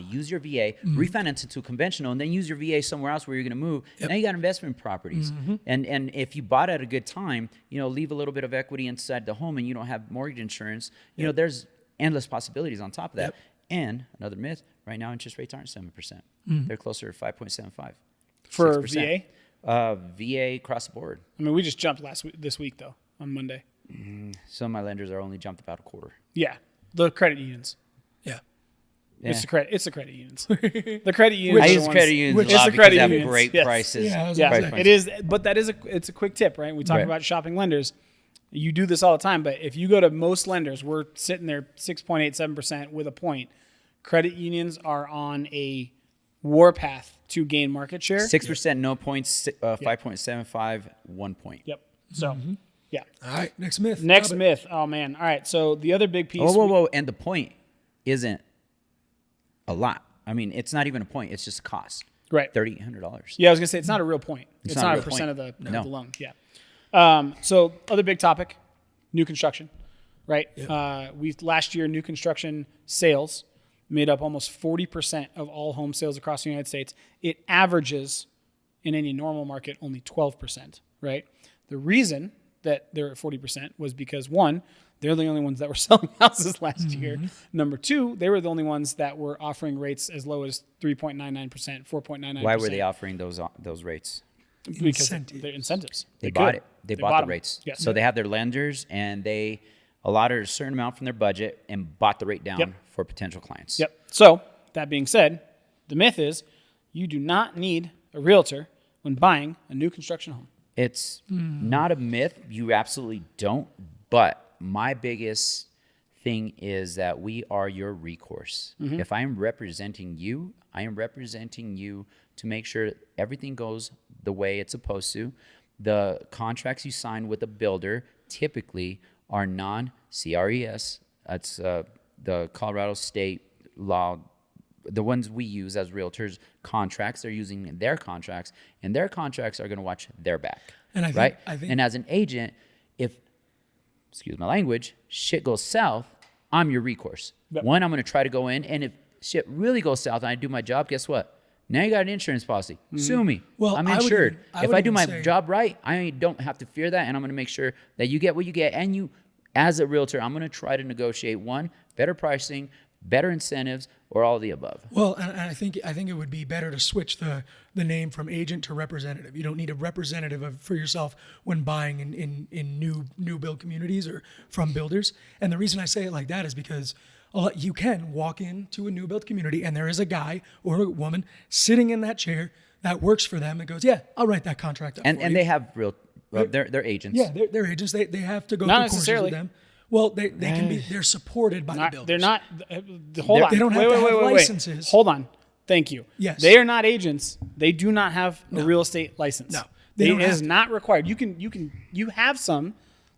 use your VA, refinance it to a conventional, and then use your VA somewhere else where you're going to move. Now you got investment properties, and if you bought at a good time, leave a little bit of equity inside the home, and you don't have mortgage insurance. There's endless possibilities on top of that. And another myth: right now, interest rates aren't 7%; they're closer to 5.75. For 6%. VA? VA across the board. I mean, we just jumped this week though, on Monday. Some of my lenders are only jumped about a quarter. Yeah, the credit unions. Yeah. It's the credit unions. The credit unions. I are the use ones- credit unions a It's lot the because credit they have unions, great yes. prices. Yeah, I was Yeah, gonna say. it is, but it's a quick tip, right? We talk Right. about shopping lenders. You do this all the time, but if you go to most lenders, we're sitting there 6.87% with a point. Credit unions are on a warpath to gain market share. 6%, no points. 5.75, 1 point. Yep. So, yeah. All right, next myth. Next Drop it. myth. Oh man. All right. So the other big piece. Whoa! And the point isn't a lot. I mean, it's not even a point. It's just a cost. Right. $3,800. Yeah, I was gonna say it's not a real point. It's not a not a real percent point. of the No. loan. Yeah. So other big topic, new construction, right? Last year new construction sales made up almost 40% of all home sales across the United States. It averages in any normal market only 12%, right? The reason that they're at 40% was because one, they're the only ones that were selling houses last year. Number two, they were the only ones that were offering rates as low as 3.99%, 4.99%. Why were they offering those rates? Because Incentives. they're incentives. They bought could. it. They bought the them. rates. Yeah. So they have their lenders, and they allotted a certain amount from their budget and bought the rate down Yep. for potential clients. Yep. So that being said, the myth is you do not need a realtor when buying a new construction home. It's not a myth. You absolutely don't. But my biggest thing is that we are your recourse. If I am representing you, I am representing you to make sure everything goes the way it's supposed to. The contracts you sign with a builder typically are non-CRES. That's the Colorado state law. The ones we use as realtors contracts, they're using their contracts, and their contracts are going to watch their back. And I think- right? I think- And as an agent, if, excuse my language, shit goes south, I'm your recourse. Yep. One, I'm going to try to go in, and if shit really goes south and I do my job, guess what? Now you got an insurance policy. Sue me. Well, I'm I would insured. even- I If would I do even my say- job right, I don't have to fear that, and I'm going to make sure that you get what you get. And you, as a realtor, I'm going to try to negotiate one, better pricing, better incentives, or all of the above. Well, and I think it would be better to switch the name from agent to representative. You don't need a representative for yourself when buying in new build communities or from builders. And the reason I say it like that is because you can walk into a new build community and there is a guy or a woman sitting in that chair that works for them and goes, yeah, I'll write that contract up for And you. they have they're agents. Yeah, they're agents. They have to go Not through courses necessarily. with them. Well, they can be. They're supported by the builders. They're not. Hold on. They don't have to have Wait. licenses. Hold on. Thank you. Yes. They are not agents. They do not have a real estate license. No, they don't It have is to. not required. You have some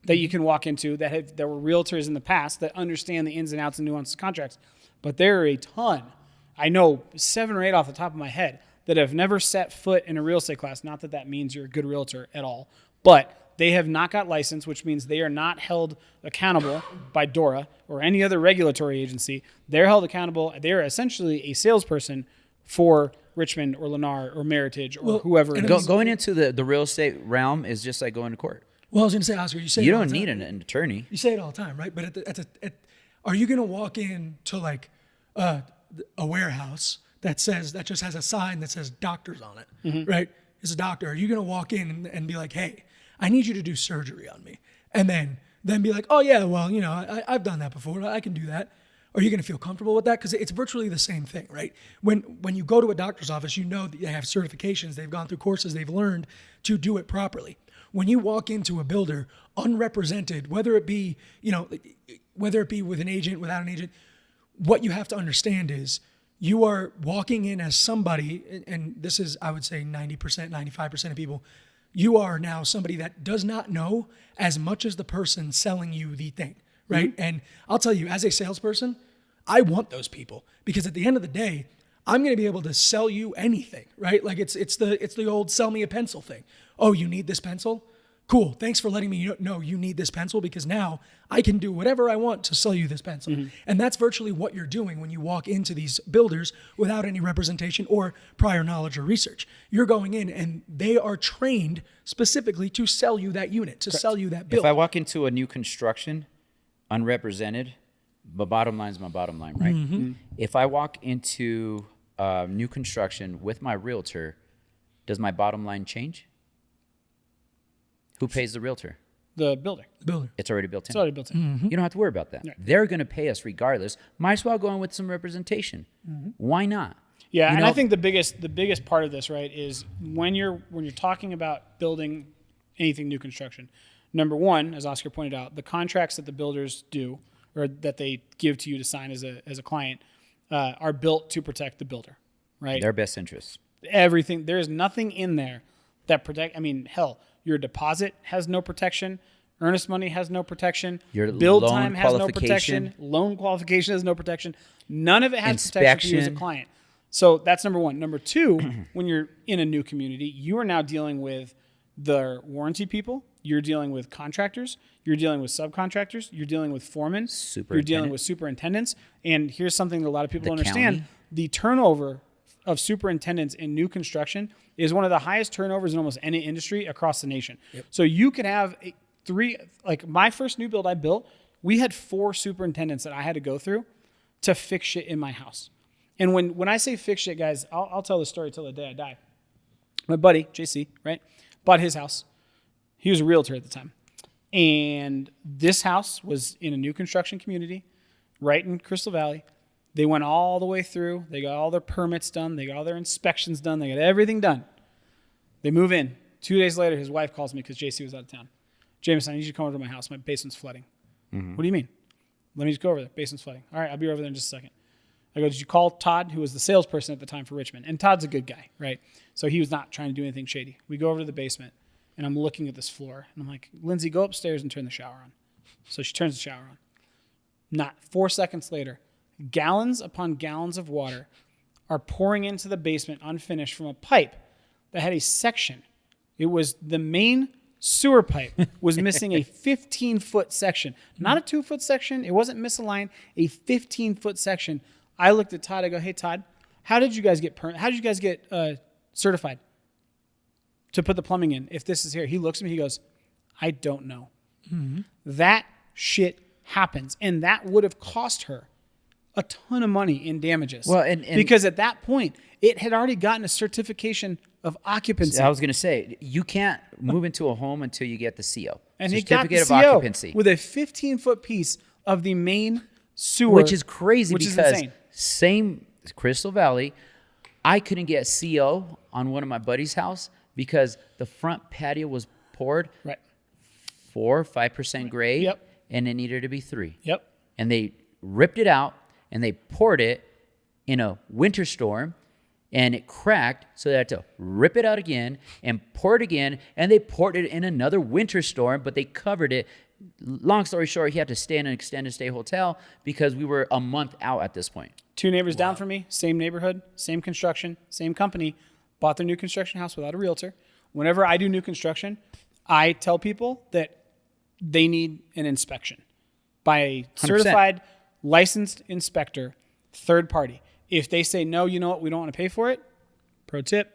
that you can walk into that were realtors in the past that understand the ins and outs and nuances of contracts, but there are a ton. I know 7 or 8 off the top of my head that have never set foot in a real estate class. Not that that means you're a good realtor at all, but they have not got licensed, which means they are not held accountable by DORA or any other regulatory agency. They're held accountable. They're essentially a salesperson for Richmond or Lennar or Meritage or whoever. and It it is. was- Going into the real estate realm is just like going to court. Well, I was going to say, Oscar, you say You it all don't the need time. an attorney. You say it all the time, right? But are you going to walk in to like a warehouse that just has a sign that says doctors on it, right? It's a doctor. Are you going to walk in and be like, hey, I need you to do surgery on me, and then be like, oh yeah, well, I've done that before. I can do that. Are you going to feel comfortable with that? Because it's virtually the same thing, right? When you go to a doctor's office, you know that they have certifications, they've gone through courses, they've learned to do it properly. When you walk into a builder unrepresented, whether it be with an agent, without an agent, what you have to understand is you are walking in as somebody, and this is, I would say 90%, 95% of people, you are now somebody that does not know as much as the person selling you the thing, right? Mm-hmm. And I'll tell you, as a salesperson, I want those people, because at the end of the day, I'm going to be able to sell you anything, right? Like it's the old sell me a pencil thing. Oh, you need this pencil? Cool. Thanks for letting me know you need this pencil, because now I can do whatever I want to sell you this pencil. Mm-hmm. And that's virtually what you're doing when you walk into these builders without any representation or prior knowledge or research. You're going in and they are trained specifically to sell you that unit, to sell you that build. If I walk into a new construction unrepresented, the bottom line is my bottom line, right? Mm-hmm. If I walk into new construction with my realtor, does my bottom line change? Who pays the realtor? The builder. The builder. It's already built in. It's already built in. Mm-hmm. You don't have to worry about that. Right. They're going to pay us regardless. Might as well go in with some representation. Mm-hmm. Why not? Yeah, and I think the biggest part of this, right, is when you're talking about building anything new construction. Number one, as Oscar pointed out, the contracts that the builders do, or that they give to you to sign as a client, are built to protect the builder, right? Their best interests. Everything. There is nothing in there that protect. I mean, hell, your deposit has no protection. Earnest money has no protection. Your build time has no protection. Loan qualification has no protection. None of it has protection for you as a client. So that's number one. Number two, when you're in a new community, you are now dealing with the warranty people. You're dealing with contractors. You're dealing with subcontractors. You're dealing with foremen. You're dealing with superintendents. And here's something that a lot of people don't understand. County. The turnover of superintendents in new construction is one of the highest turnovers in almost any industry across the nation. Yep. So you could have like my first new build I built, we had 4 superintendents that I had to go through to fix shit in my house. And when I say fix shit, guys, I'll tell the story till the day I die. My buddy, JC, right, bought his house. He was a realtor at the time. And this house was in a new construction community right in Crystal Valley. They went all the way through. They got all their permits done. They got all their inspections done. They got everything done. They move in. 2 days later, his wife calls me because JC was out of town. Jameson, I need you to come over to my house. My basement's flooding. Mm-hmm. What do you mean? Let me just go over there. Basement's flooding. All right, I'll be over there in just a second. I go, did you call Todd, who was the salesperson at the time for Richmond? And Todd's a good guy, right? So he was not trying to do anything shady. We go over to the basement, and I'm looking at this floor. And I'm like, Lindsay, go upstairs and turn the shower on. So she turns the shower on. Not 4 seconds later, gallons upon gallons of water are pouring into the basement unfinished from a pipe that had a section. It was the main sewer pipe was missing a 15-foot section. Not a 2-foot section. It wasn't misaligned. A 15-foot section. I looked at Todd. I go, hey, Todd, how did you guys get certified to put the plumbing in if this is here? He looks at me. He goes, I don't know. Mm-hmm. That shit happens. And that would have cost her a ton of money in damages. Well, and because at that point, it had already gotten a certification of occupancy. I was going to say, you can't move into a home until you get the CO. And certificate of occupancy. With a 15-foot piece of the main sewer. Which is crazy because same Crystal Valley, I couldn't get CO on one of my buddy's house because the front patio was poured 4-5% grade, yep, and it needed to be 3. Yep. And they ripped it out and they poured it in a winter storm and it cracked, so they had to rip it out again and pour it again, and they poured it in another winter storm, but they covered it. Long story short, he had to stay in an extended stay hotel because we were a month out at this point. 2 neighbors down from me, same neighborhood, same construction, same company, bought their new construction house without a realtor. Whenever I do new construction, I tell people that they need an inspection by a 100%. Certified, licensed inspector, third party. If they say, no, you know what, we don't want to pay for it, pro tip,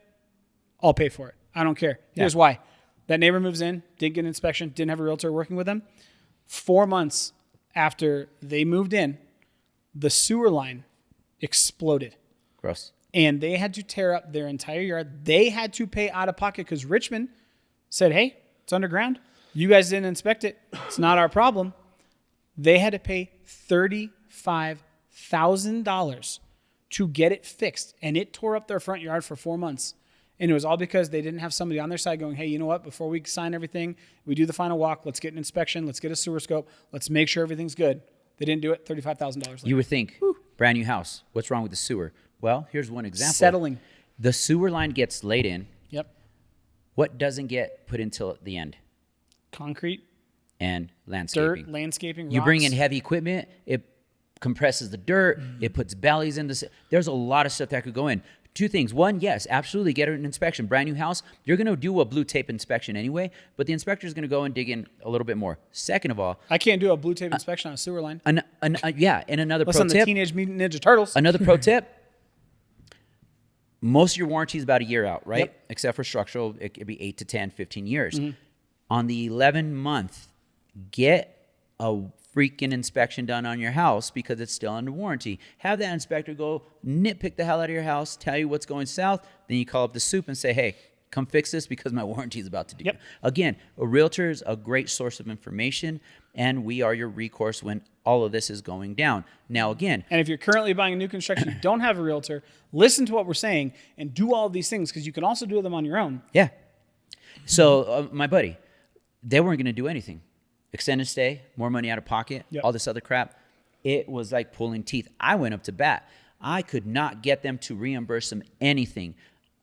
I'll pay for it. I don't care. Here's why. That neighbor moves in, didn't get an inspection, didn't have a realtor working with them. 4 months after they moved in, the sewer line exploded. Gross. And they had to tear up their entire yard. They had to pay out of pocket because Richmond said, hey, it's underground. You guys didn't inspect it. It's not our problem. They had to pay $35,000 $35,000 to get it fixed, and it tore up their front yard for 4 months. And it was all because they didn't have somebody on their side going, hey, you know what? Before we sign everything, we do the final walk. Let's get an inspection. Let's get a sewer scope. Let's make sure everything's good. They didn't do it. $35,000 later. You would think, brand new house. What's wrong with the sewer? Well, here's one example. Settling. The sewer line gets laid in. Yep. What doesn't get put until the end? Concrete, And landscaping. dirt, landscaping, You bring in rocks. heavy equipment, it compresses the dirt, it puts bellies in the. There's a lot of stuff that could go in. Two things. One, yes, absolutely get an inspection. Brand new house, you're going to do a blue tape inspection anyway, but the inspector is going to go and dig in a little bit more. Second of all, I can't do a blue tape inspection on a sewer line. and another Unless pro I'm the tip. Teenage Mutant Ninja Turtles. Another pro tip. Most of your warranty is about a year out, right? Yep. Except for structural, it could be 8 to 10, 15 years. On the 11th month, get a freaking inspection done on your house because it's still under warranty. Have that inspector go nitpick the hell out of your house, tell you what's going south. Then you call up the soup and say, hey, come fix this because my warranty is about to do. Yep. Again, a realtor is a great source of information, and we are your recourse when all of this is going down. Now, again, And if you're currently buying a new construction, you don't have a realtor, listen to what we're saying and do all of these things because you can also do them on your own. yeah. So my buddy, they weren't going to do anything. Extended stay, more money out of pocket, Yep. all this other crap. It was like pulling teeth. I went up to bat. I could not get them to reimburse them anything.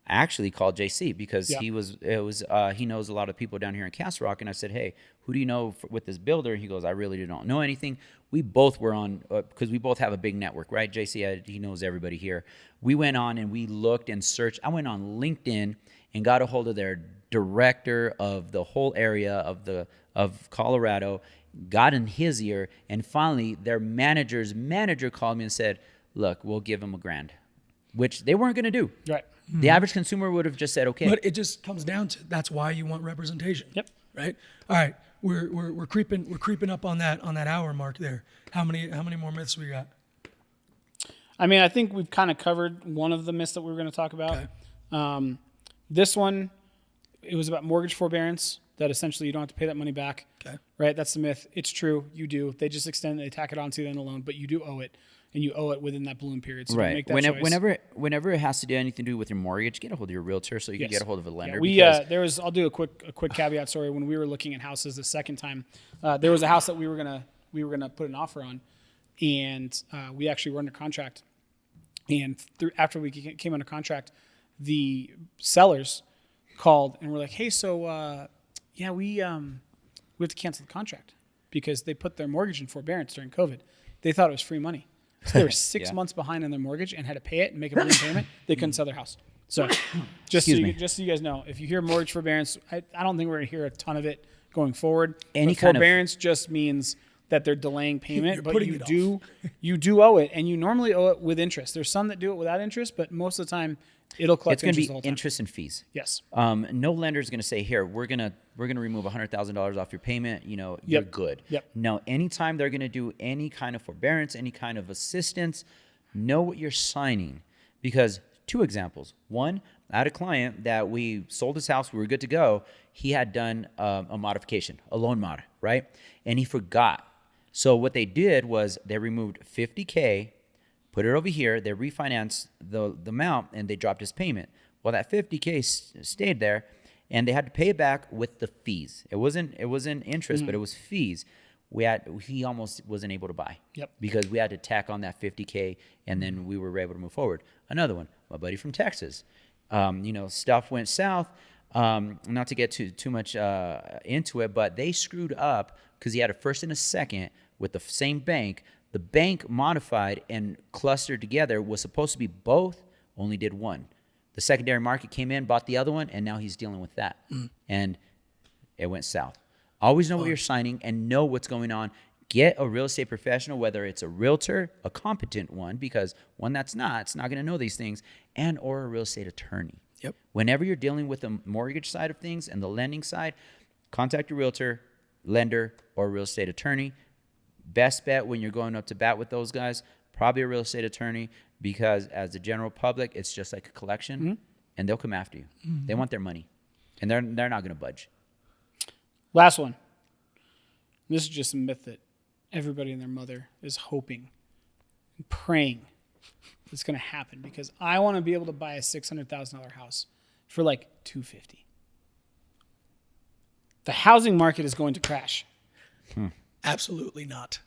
I actually called JC because Yeah. he knows a lot of people down here in Castle Rock, and I said, hey, who do you know with this builder? He goes, I really don't know anything. We both were on, because we both have a big network, right? JC, he knows everybody here. We went on and we looked and searched. I went on LinkedIn and got a hold of their director of the whole area of Colorado, got in his ear, and finally their manager's manager called me and said, look, we'll give him $1,000, which they weren't going to do. Right. The average consumer would have just said, okay. But it just comes down to that's why you want representation. Yep. Right. All right. We're creeping up on that hour mark there. How many more myths we got? I mean, I think we've kind of covered one of the myths that we were going to talk about. Okay. This one, it was about mortgage forbearance, that essentially you don't have to pay that money back. Okay. Right? That's the myth. It's true. You do. They just they tack it onto you in the loan, but you do owe it, and you owe it within that balloon period. So Right. make that choice. Whenever it has to do anything to do with your mortgage, get a hold of your realtor so you can Yes. get a hold of a lender. Yeah, because I'll do a quick caveat story. When we were looking at houses the second time, there was a house that we were gonna put an offer on, and we actually were under contract. And after we came under contract, the sellers called and were like, "Hey, so we have to cancel the contract because they put their mortgage in forbearance during COVID. They thought it was free money, so they were 6 Yeah. months behind on their mortgage and had to pay it and make a balloon payment. They couldn't sell their house. So, just so you guys know, if you hear mortgage forbearance, I don't think we're going to hear a ton of it going forward. Any But kind of- forbearance just means that they're delaying payment, You're but putting you it you do owe it, and you normally owe it with interest. There's some that do it without interest, but most of the time it'll collect it's going to interest be the whole time. interest and fees. Yes. No lender is going to say, here, we're gonna remove $100,000 off your payment. You know, you're Yep. good. Yep. No, anytime they're going to do any kind of forbearance, any kind of assistance, know what you're signing. Because 2 examples. One, I had a client that we sold his house. We were good to go. He had done a modification, a loan mod, right? And he forgot. So what they did was they removed $50K, put it over here. They refinanced the amount, and they dropped his payment. Well, that $50K stayed there, and they had to pay it back with the fees. It wasn't interest, but it was fees. He almost wasn't able to buy. Yep. Because we had to tack on that $50K, and then we were able to move forward. Another one, my buddy from Texas. Stuff went south. Not to get too much into it, but they screwed up because he had a first and a second with the same bank. The bank modified and clustered together, was supposed to be both, only did one. The secondary market came in, bought the other one, and now he's dealing with that. And it went south. Always know what you're signing and know what's going on. Get a real estate professional, whether it's a realtor, a competent one, because one it's not going to know these things, and or a real estate attorney. Yep. Whenever you're dealing with the mortgage side of things and the lending side, contact your realtor, lender, or real estate attorney. Best bet when you're going up to bat with those guys, probably a real estate attorney, because as the general public, it's just like a collection, and they'll come after you. They want their money, and they're not going to budge. Last one. This is just a myth that everybody and their mother is hoping and praying it's going to happen because I want to be able to buy a $600,000 house for like $250,000. The housing market is going to crash. Absolutely not.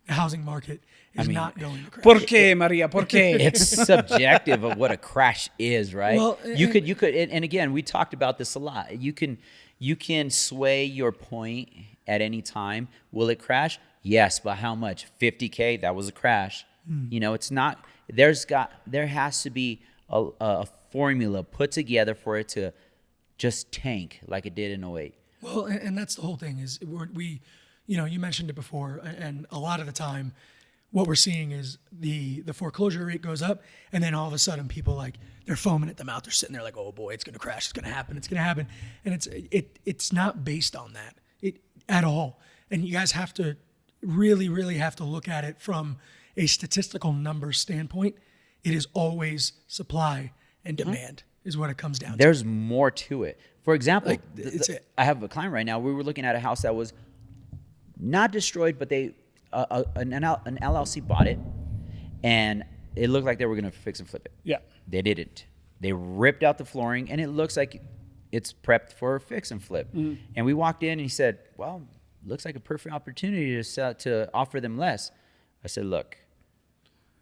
The housing market is not going to crash. ¿Por qué, Maria? ¿Por qué? It's subjective of what a crash is, right? Well, you could, and again, we talked about this a lot. You can sway your point at any time. Will it crash? Yes, but how much? $50K? That was a crash. It's not. There has to be a formula put together for it to just tank like it did in 08. Well, and that's the whole thing is you mentioned it before, and a lot of the time what we're seeing is the foreclosure rate goes up, and then all of a sudden people they're foaming at the mouth. They're sitting there like, oh boy, it's going to crash. It's going to happen. It's going to happen. And it's not based on that at all. And you guys have to really, really have to look at it from a statistical numbers standpoint. It is always supply and demand is what it comes down to. There's more to it. For example, I have a client right now. We were looking at a house that was not destroyed, but an LLC bought it, and it looked like they were going to fix and flip it. Yeah. They didn't. They ripped out the flooring, and it looks like it's prepped for a fix and flip. And we walked in, and he said, well, looks like a perfect opportunity to offer them less. I said, look,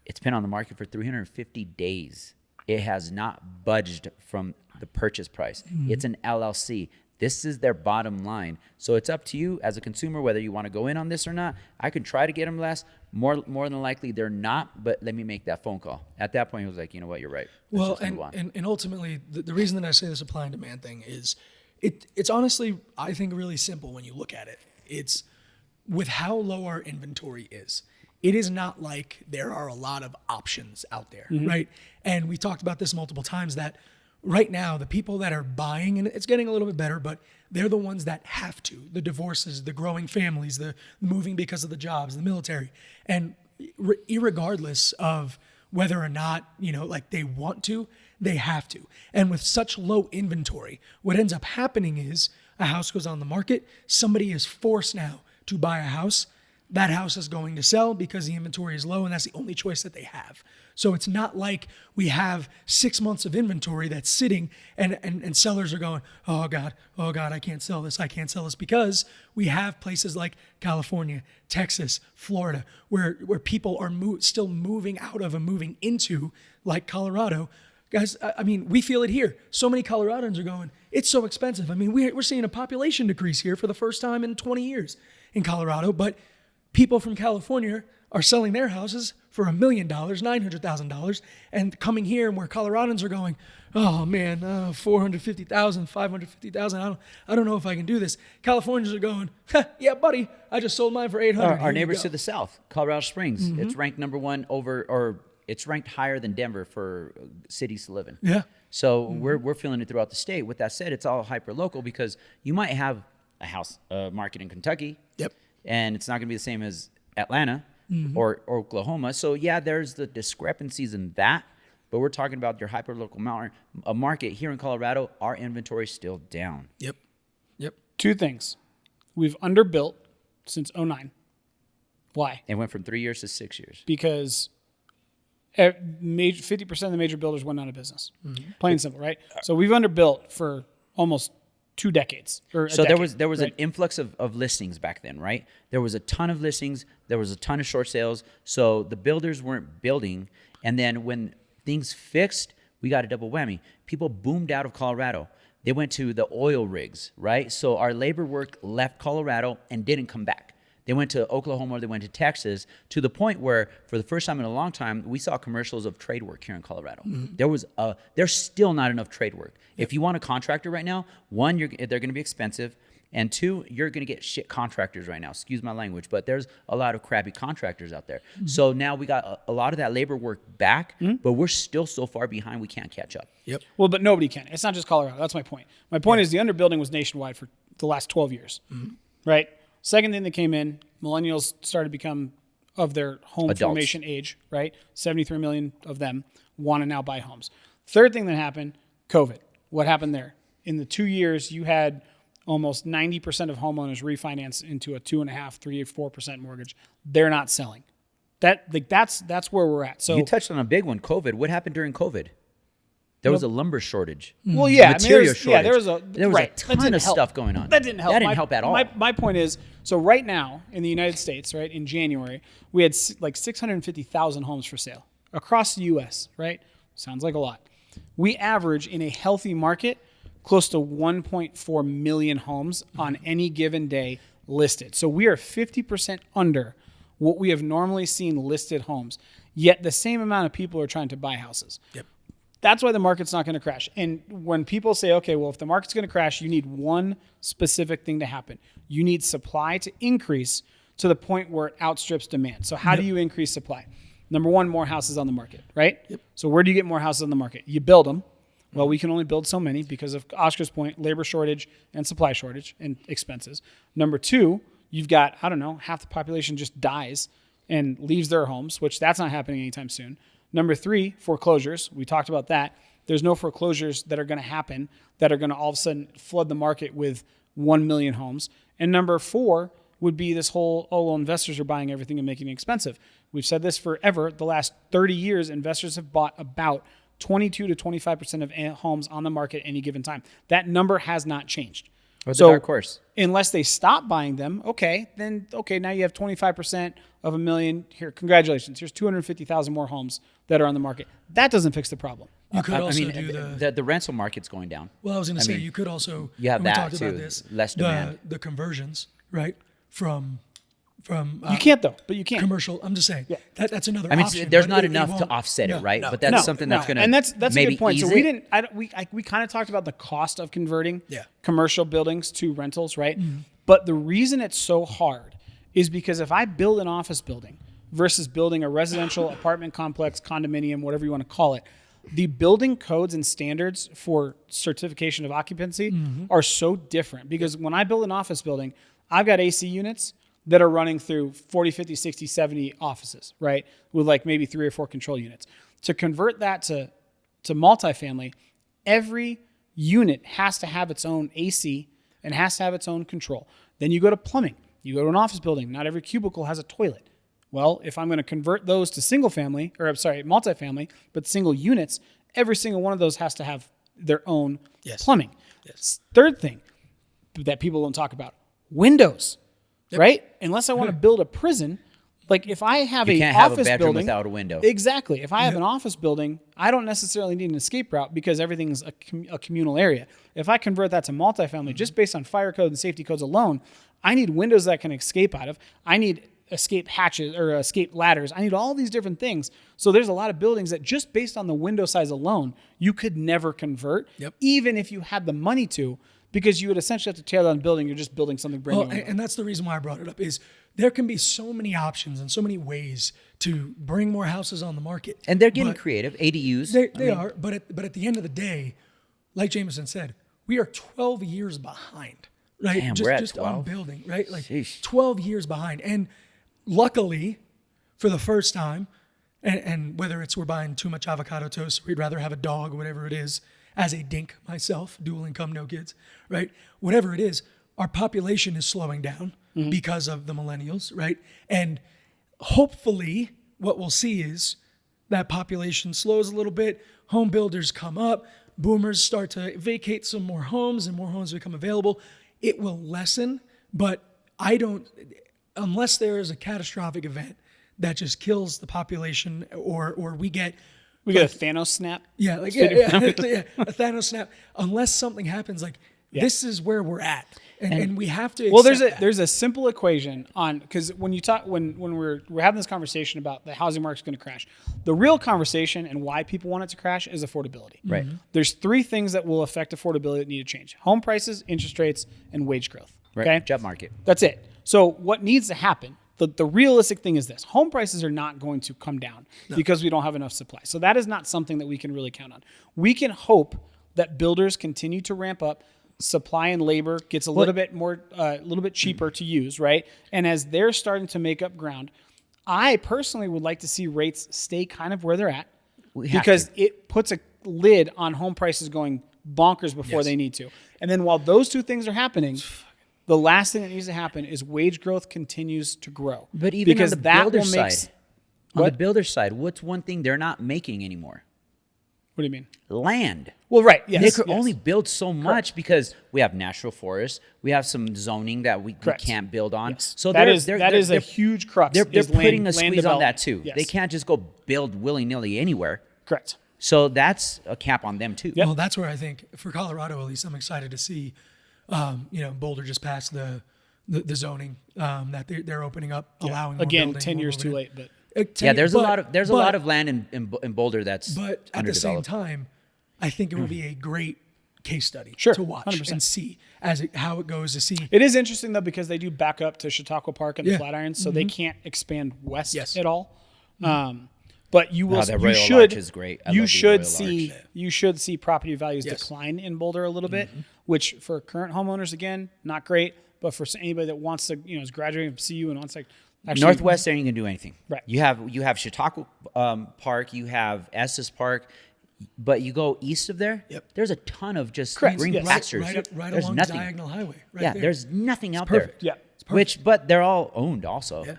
it's been on the market for 350 days. It has not budged from the purchase price. It's an LLC. This is their bottom line. So it's up to you as a consumer whether you want to go in on this or not. I can try to get them less. More than likely they're not, but let me make that phone call. At that point, he was like, you know what, you're right. Well, and ultimately, the reason that I say the supply and demand thing is it's honestly, I think, really simple when you look at it. It's with how low our inventory is. It is not like there are a lot of options out there, right? And we talked about this multiple times that right now, the people that are buying, and it's getting a little bit better, but they're the ones that have to. The divorces, the growing families, the moving because of the jobs, the military. And irregardless of whether or not, they want to, they have to. And with such low inventory, what ends up happening is a house goes on the market. Somebody is forced now to buy a house. That house is going to sell because the inventory is low, and that's the only choice that they have. So it's not like we have 6 months of inventory that's sitting and sellers are going, oh God, I can't sell this, because we have places like California, Texas, Florida, where people are still moving out of and moving into, like Colorado. Guys, I mean, we feel it here. So many Coloradans are going, it's so expensive. I mean, we're seeing a population decrease here for the first time in 20 years in Colorado, but people from California are selling their houses for $1 million, $900,000, and coming here where Coloradans are going, oh man, $450,000, $550,000. I don't know if I can do this. Californians are going, yeah, buddy, I just sold mine for $800. Our neighbors to the south, Colorado Springs, it's ranked number one it's ranked higher than Denver for cities to live in. Yeah. So we're feeling it throughout the state. With that said, it's all hyper local because you might have a house market in Kentucky. Yep. And it's not going to be the same as Atlanta or Oklahoma. So, yeah, there's the discrepancies in that. But we're talking about your hyper-local market. Here in Colorado, our inventory is still down. Yep. Two things. We've underbuilt since 2009. Why? It went from 3 years to 6 years. Because 50% of the major builders went out of business. Plain and simple, right? So we've underbuilt for almost 2 decades. So there was an influx of listings back then, right? There was a ton of listings. There was a ton of short sales. So the builders weren't building. And then when things fixed, we got a double whammy. People boomed out of Colorado. They went to the oil rigs, right? So our labor work left Colorado and didn't come back. They went to Oklahoma or they went to Texas, to the point where for the first time in a long time, we saw commercials of trade work here in Colorado. There's still not enough trade work. If you want a contractor right now, one, they're going to be expensive. And two, you're going to get shit contractors right now. Excuse my language, but there's a lot of crappy contractors out there. So now we got a lot of that labor work back, but we're still so far behind we can't catch up. Yep. Well, but nobody can. It's not just Colorado. That's my point. My point is the underbuilding was nationwide for the last 12 years, right? Second thing that came in, millennials started to become of their home Adults. formation age, right? 73 million of them want to now buy homes. Third thing that happened, COVID. What happened there? In the 2 years, you had almost 90% of homeowners refinance into a 2.5%, 3%, 4% mortgage. They're not selling. That's where we're at. So You touched on a big one, COVID. What happened during COVID? There was a lumber shortage. well, yeah, Material shortage. there was a ton of stuff going on. That didn't help. That didn't help at all. My point is, so right now in the United States, right, in January, we had like 650,000 homes for sale across the U.S., right? Sounds like a lot. We average in a healthy market close to 1.4 million homes on any given day listed. So we are 50% under what we have normally seen listed homes, yet the same amount of people are trying to buy houses. Yep. That's why the market's not going to crash. And when people say, okay, well, if the market's going to crash, you need one specific thing to happen. You need supply to increase to the point where it outstrips demand. So how do you increase supply? Number one, more houses on the market, right? Yep. So where do you get more houses on the market? You build them. Well, we can only build so many because of Oscar's point, labor shortage and supply shortage and expenses. Number two, you've got, I don't know, half the population just dies and leaves their homes, which that's not happening anytime soon. Number three, foreclosures. We talked about that. There's no foreclosures that are going to happen that are going to all of a sudden flood the market with 1 million homes. And number four would be this whole, investors are buying everything and making it expensive. We've said this forever. The last 30 years, investors have bought about 22 to 25% of homes on the market at any given time. That number has not changed. Or the dark horse. Unless they stop buying them, now you have 25% of a million. Here, congratulations. Here's 250,000 more homes that are on the market. That doesn't fix the problem. You could also do the rental market's going down. Well, I was going to say you could also. You have when we that talked too. About this, less demand. The conversions, right? From you can't though, but you can't. Commercial. I'm just saying that's another. I mean, option, there's but not it enough to won't- offset no, it, right? no. But that's something that's going to and that's a maybe good point. ease So it. we kind of talked about the cost of converting Yeah. commercial buildings to rentals, right? But the reason it's so hard is because if I build an office building versus building a residential apartment complex, condominium, whatever you want to call it, the building codes and standards for certification of occupancy are so different. Because when I build an office building, I've got AC units that are running through 40, 50, 60, 70 offices, right? With like maybe 3 or 4 control units. To convert that to multifamily, every unit has to have its own AC and has to have its own control. Then you go to plumbing. You go to an office building. Not every cubicle has a toilet. Well, if I'm going to convert those to multifamily, but single units, every single one of those has to have their own plumbing. Yes. Third thing that people don't talk about, windows, right? Unless I want to build a prison, like if I have You an can't have office a bedroom building without a window. Exactly. If I have an office building, I don't necessarily need an escape route because everything's a communal area. If I convert that to multifamily, just based on fire code and safety codes alone, I need windows that I can escape out of. I need escape hatches or escape ladders. I need all these different things. So there's a lot of buildings that just based on the window size alone, you could never convert, even if you had the money to, because you would essentially have to tear down the building. You're just building something brand new. And that's the reason why I brought it up is there can be so many options and so many ways to bring more houses on the market. And they're getting creative. ADUs. They are. But at the end of the day, like Jameson said, we are 12 years behind, right? Damn, just we're at just 12? on building, right? Like Sheesh. 12 years behind. And luckily, for the first time, and whether it's we're buying too much avocado toast, or we'd rather have a dog, whatever it is, as a dink myself, dual income, no kids, right? Whatever it is, our population is slowing down because of the millennials, right? And hopefully what we'll see is that population slows a little bit, home builders come up, boomers start to vacate some more homes and more homes become available. It will lessen, but unless there is a catastrophic event that just kills the population or we get a Thanos snap. Yeah, a Thanos snap. Unless something happens, this is where we're at, and we have to. Well, there's a simple equation on because when you talk when we're having this conversation about the housing market's going to crash, the real conversation and why people want it to crash is affordability. Right. There's 3 things that will affect affordability that need to change: home prices, interest rates, and wage growth. Right. Okay, Job market. That's it. So what needs to happen? The realistic thing is this: home prices are not going to come down because we don't have enough supply. So that is not something that we can really count on. We can hope that builders continue to ramp up, supply and labor gets a little bit cheaper to use, right? And as they're starting to make up ground, I personally would like to see rates stay kind of where they're at because it puts a lid on home prices going bonkers before they need to. And then while those 2 things are happening, the last thing that needs to happen is wage growth continues to grow. But even because on the that builder will make side, On the builder side, what's one thing they're not making anymore? What do you mean? Land. Well, right. Yes. They could yes. only build so much because we have natural forests. We have some zoning that we can't build on. Yes. So that is a huge crux. They're is putting land, a squeeze on that too. Yes. They can't just go build willy-nilly anywhere. Correct. So that's a cap on them too. Yep. Well, that's where I think for Colorado, at least, I'm excited to see, Boulder just passed the zoning that they're opening up, allowing more Again, building, 10 more years too moving. late, but Yeah, there's a lot of land in Boulder that's But at the same underdeveloped. time, I think it would be a great case study Sure, to watch 100%. and see how it goes to see. it is interesting though because they do back up to Chautauqua Park and the Yeah. Flatirons, so they can't expand west Yes. at all. But you will. Oh, the you Royal should. Arch is great. I You love the should Royal see. Arch. You should see property values Yes. decline in Boulder a little bit, which for current homeowners again not great, but for anybody that wants to, is graduating from CU and wants to actually Northwest ain't gonna do anything. Right. You have Chautauqua Park, you have Estes Park, but you go east of there. Yep. There's a ton of just Correct, green yes. pastures. Right There's along nothing. Diagonal Highway. Right Yeah, there. there's nothing out perfect. there. Yeah. But they're all owned also. Yeah.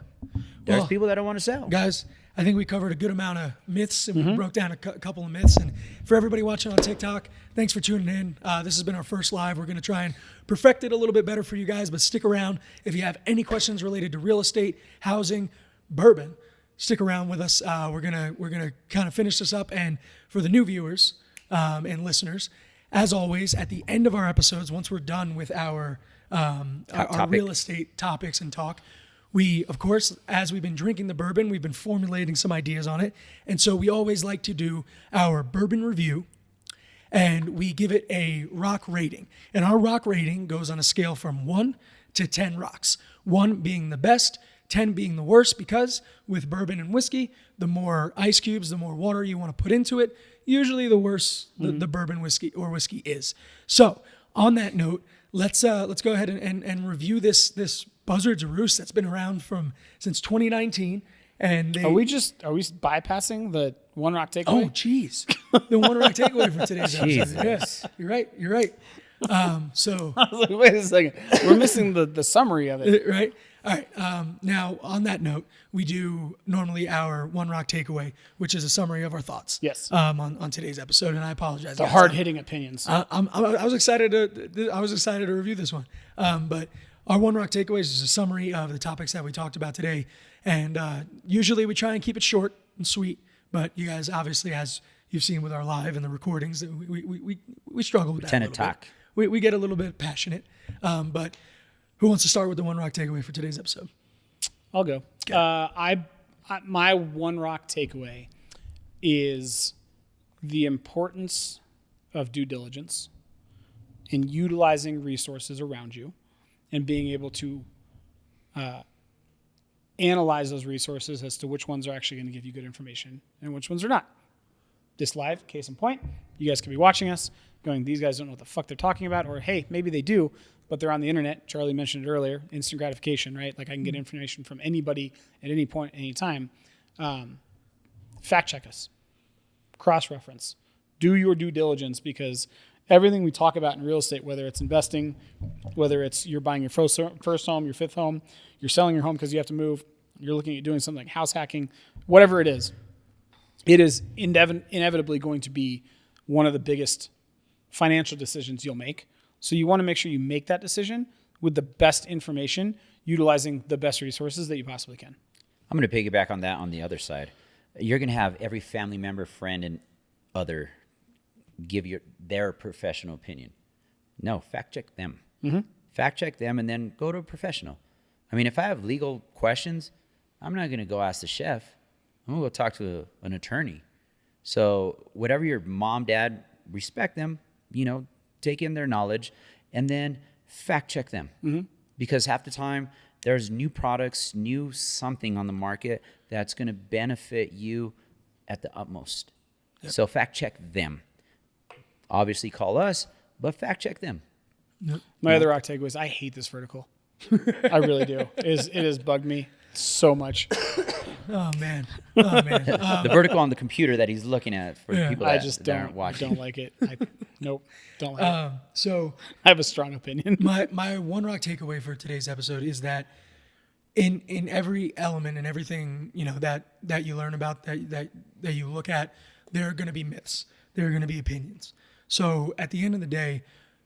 There's Well, people that don't want to sell. Guys, I think we covered a good amount of myths and we broke down a couple of myths. And for everybody watching on TikTok, thanks for tuning in. This has been our first live. We're going to try and perfect it a little bit better for you guys, but stick around. If you have any questions related to real estate, housing, bourbon, stick around with us. We're gonna kind of finish this up. And for the new viewers and listeners, as always, at the end of our episodes, once we're done with our topic. real estate topics and talk, we, of course, as we've been drinking the bourbon, we've been formulating some ideas on it. And so we always like to do our bourbon review and we give it a rock rating. And our rock rating goes on a scale from 1 to 10 rocks. 1 being the best, 10 being the worst, because with bourbon and whiskey, the more ice cubes, the more water you want to put into it, usually the worse the bourbon whiskey is. So on that note, let's go ahead and review this Buzzard's Roost that's been around since 2019. And Are we bypassing the one rock takeaway? oh geez, the one rock takeaway for today's episode. Jesus. Yes, you're right. So I was like, wait a second, we're missing the summary of it. right. All right. Now, on that note, we do normally our one rock takeaway, which is a summary of our thoughts. Yes. On today's episode, and I apologize. The hard hitting opinions. I was excited to review this one. But our one rock takeaways is a summary of the topics that we talked about today, and usually we try and keep it short and sweet. But you guys, obviously, as you've seen with our live and the recordings, we struggle with that. Tend a to little talk. bit. We get a little bit passionate. But who wants to start with the one rock takeaway for today's episode? I'll go. My one rock takeaway is the importance of due diligence in utilizing resources around you and being able to analyze those resources as to which ones are actually going to give you good information and which ones are not. This live, case in point, you guys could be watching us going, these guys don't know what the fuck they're talking about, or hey, maybe they do, but they're on the internet. Charlie mentioned it earlier, instant gratification, right? Like I can get information from anybody at any point, any time. Fact check us, cross-reference, do your due diligence, because everything we talk about in real estate, whether it's investing, whether it's you're buying your first home, your fifth home, you're selling your home because you have to move, you're looking at doing something like house hacking, whatever it is inevitably going to be one of the biggest financial decisions you'll make. So you want to make sure you make that decision with the best information, utilizing the best resources that you possibly can. I'm going to piggyback on that on the other side. You're going to have every family member, friend, and other give their professional opinion. No, fact check them. Mm-hmm. Fact check them and then go to a professional. I mean, if I have legal questions, I'm not going to go ask the chef. I'm going to go talk to an attorney. So whatever your mom, dad, respect them, take in their knowledge, and then fact check them. Mm-hmm. Because half the time, there's new products, new something on the market that's going to benefit you at the utmost. Yep. So fact check them. Obviously call us, but fact check them. Yep. My other rock takeaway is I hate this vertical. I really do. It has bugged me so much. Oh man. The vertical on the computer that he's looking at for the people I that, just that aren't watching. don't like it. Nope, don't like it. So I have a strong opinion. my one rock takeaway for today's episode is that in every element and everything, that you learn about, that you look at, there are going to be myths. There are going to be opinions. So at the end of the day,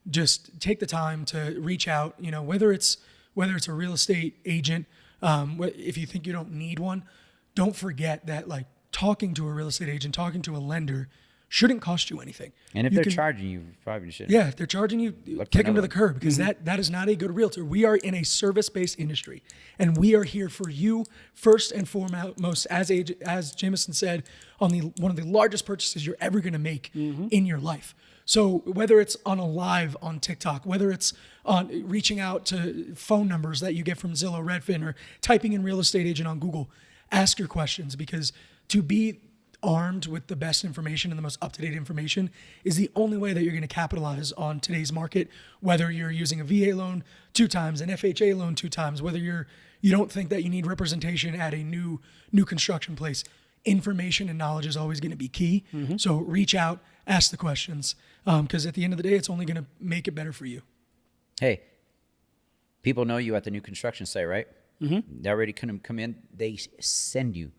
just take the time to reach out, whether it's a real estate agent, if you think you don't need one, don't forget that like talking to a real estate agent, talking to a lender shouldn't cost you anything. And if they're charging you, probably shouldn't. Yeah, if they're charging you, kick them to the curb, because that is not a good realtor. We are in a service-based industry, and we are here for you first and foremost. As Jameson said, on one of the largest purchases you're ever going to make in your life. So whether it's on a live on TikTok, whether it's on reaching out to phone numbers that you get from Zillow, Redfin, or typing in real estate agent on Google, ask your questions, because to be armed with the best information and the most up-to-date information is the only way that you're going to capitalize on today's market, whether you're using a VA loan 2 times, an FHA loan 2 times, whether you don't think that you need representation at a new construction place. Information and knowledge is always going to be key. So reach out, ask the questions, because at the end of the day, it's only going to make it better for you. Hey, people know you at the new construction site, right? They already couldn't come in. They send you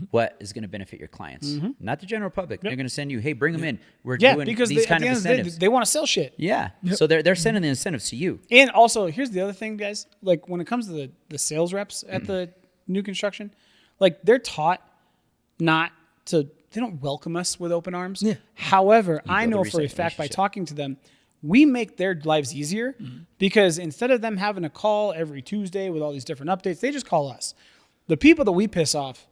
what is going to benefit your clients, not the general public. They're going to send you, hey, bring them in. We're doing because these kind at the of end of the day, incentives. they want to sell shit. Yeah. So they're sending the incentives to you. And also, here's the other thing, guys. Like when it comes to the sales reps at the new construction, like they're taught not to. They don't welcome us with open arms. Yeah. However, I know for a fact by talking to them, we make their lives easier because instead of them having a call every Tuesday with all these different updates, they just call us. The people that we piss off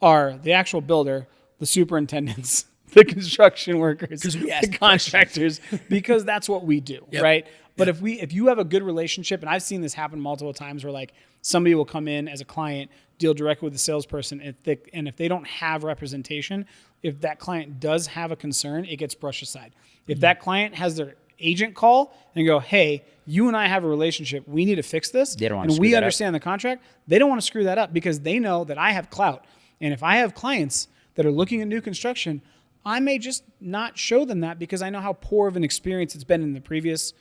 are the actual builder, the superintendents, the construction workers, the contractors, because that's what we do, right? But if you have a good relationship, and I've seen this happen multiple times where like somebody will come in as a client, deal directly with the salesperson, and if they don't have representation, if that client does have a concern, it gets brushed aside. If that client has their agent call and go, hey, you and I have a relationship, we need to fix this, and we understand the contract, they don't want to screw that up because they know that I have clout. And if I have clients that are looking at new construction, I may just not show them that because I know how poor of an experience it's been in the previous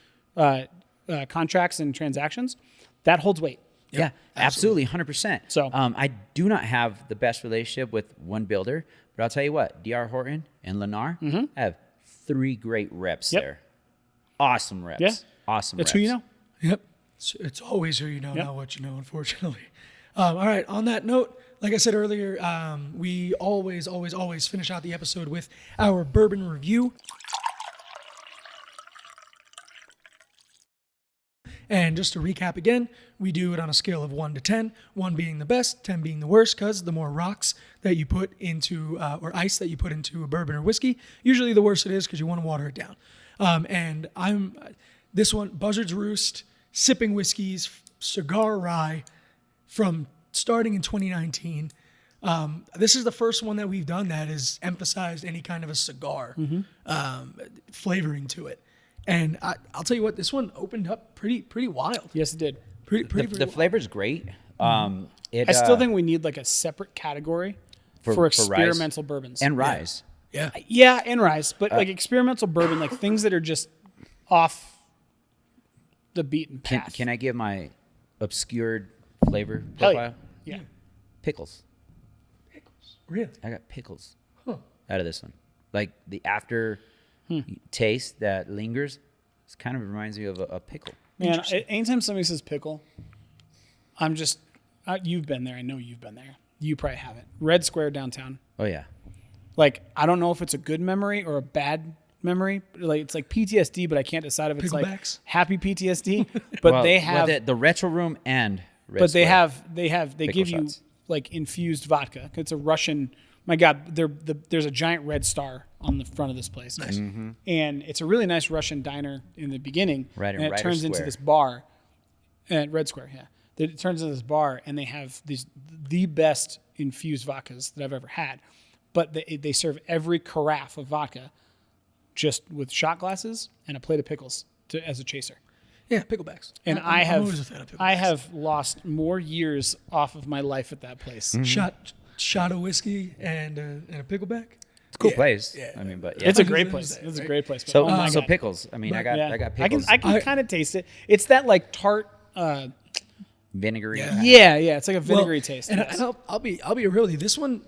contracts and transactions. That holds weight. Yeah, absolutely, 100%. So I do not have the best relationship with one builder, but I'll tell you what, DR Horton and Lennar have 3 great reps there. Awesome reps. Yeah. Awesome reps. That's who you know. Yep. It's always who you know, not what you know, unfortunately. All right, on that note, like I said earlier, we always finish out the episode with our bourbon review. And just to recap again, we do it on a scale of 1 to 10, 1 being the best, 10 being the worst, because the more rocks that you put into, or ice that you put into a bourbon or whiskey, usually the worse it is because you want to water it down. And this one, Buzzard's Roost, Sipping Whiskeys, Cigar Rye, from starting in 2019. This is the first one that we've done that has emphasized any kind of a cigar flavoring to it. And I'll tell you what, this one opened up pretty wild. Yes, it did. The flavor's great. I still think we need like a separate category for experimental bourbons. And ryes. Yeah, and ryes. But like experimental bourbon, like things that are just off the beaten path. Can I give my obscured flavor profile? Yeah. Pickles. Really? I got pickles out of this one. Like the after taste that lingers, it kind of reminds me of a pickle. Man, anytime somebody says pickle, I'm just, you've been there. I know you've been there. You probably haven't. Red Square downtown. Oh, yeah. Like, I don't know if it's a good memory or a bad memory. Like, it's like PTSD, but I can't decide if it's like happy PTSD. But they have the retro room and Red but Square. they give you like infused vodka. It's a Russian. My God, there's a giant red star on the front of this place, and it's a really nice Russian diner in the beginning. Right, and it turns into this bar at Red Square. Yeah, it turns into this bar, and they have the best infused vodkas that I've ever had. But they serve every carafe of vodka just with shot glasses and a plate of pickles as a chaser. Yeah, picklebacks. And I'm always a fan of picklebacks. I have lost more years off of my life at that place. Shot of whiskey and a pickleback. It's a cool place. Yeah. I mean, but yeah. It's a great place. It's a great place. So pickles. I mean, I got pickles. I can kind of taste it. It's that like tart. vinegary. Yeah. kinda. Yeah. It's like a vinegary taste. And Yes. I'll be real with you. This one,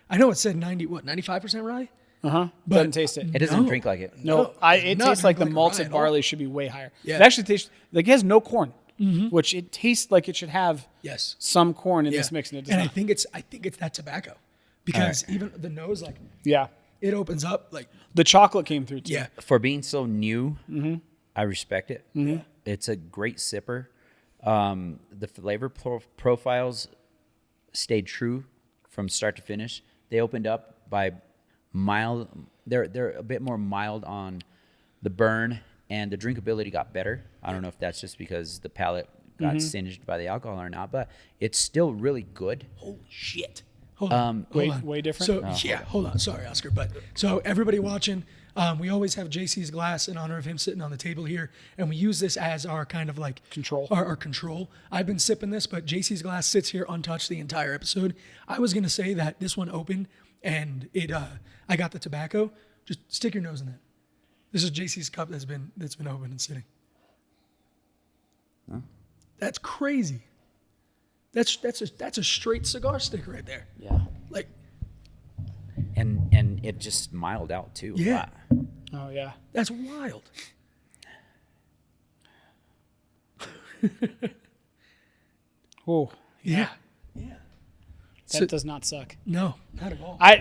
I know it said 95% rye. But Doesn't taste it. It doesn't drink like it. No, it not tastes like the like a malted rye at all. barley should be way higher. Yeah. It actually tastes like it has no corn, which it tastes like it should have Yes. some corn in Yeah. this mix, and it does And not. I think it's that tobacco, because even the nose, like Yeah, it opens up, like the chocolate came through too. yeah. For being so new, I respect it. It's a great sipper. The flavor profiles stayed true from start to finish. They opened up by mild. They're a bit more mild on the burn, and the drinkability got better. I don't know if that's just because the palate got singed by the alcohol or not, but it's still really good. Holy shit. Hold on. hold on. way different? So yeah, hold on. Sorry, Oscar. But so everybody watching, we always have JC's glass in honor of him sitting on the table here, and we use this as our kind of like Control. Our control. I've been sipping this, but JC's glass sits here untouched the entire episode. I was gonna say that this one opened and I got the tobacco. Just stick your nose in that. This is JC's cup that's been open and sitting. Huh? That's crazy. That's a straight cigar stick right there. Yeah. Like, And it just mild out too. Yeah. Oh yeah. that's wild. Oh Yeah. Yeah. that So- does not suck. No, not at all. I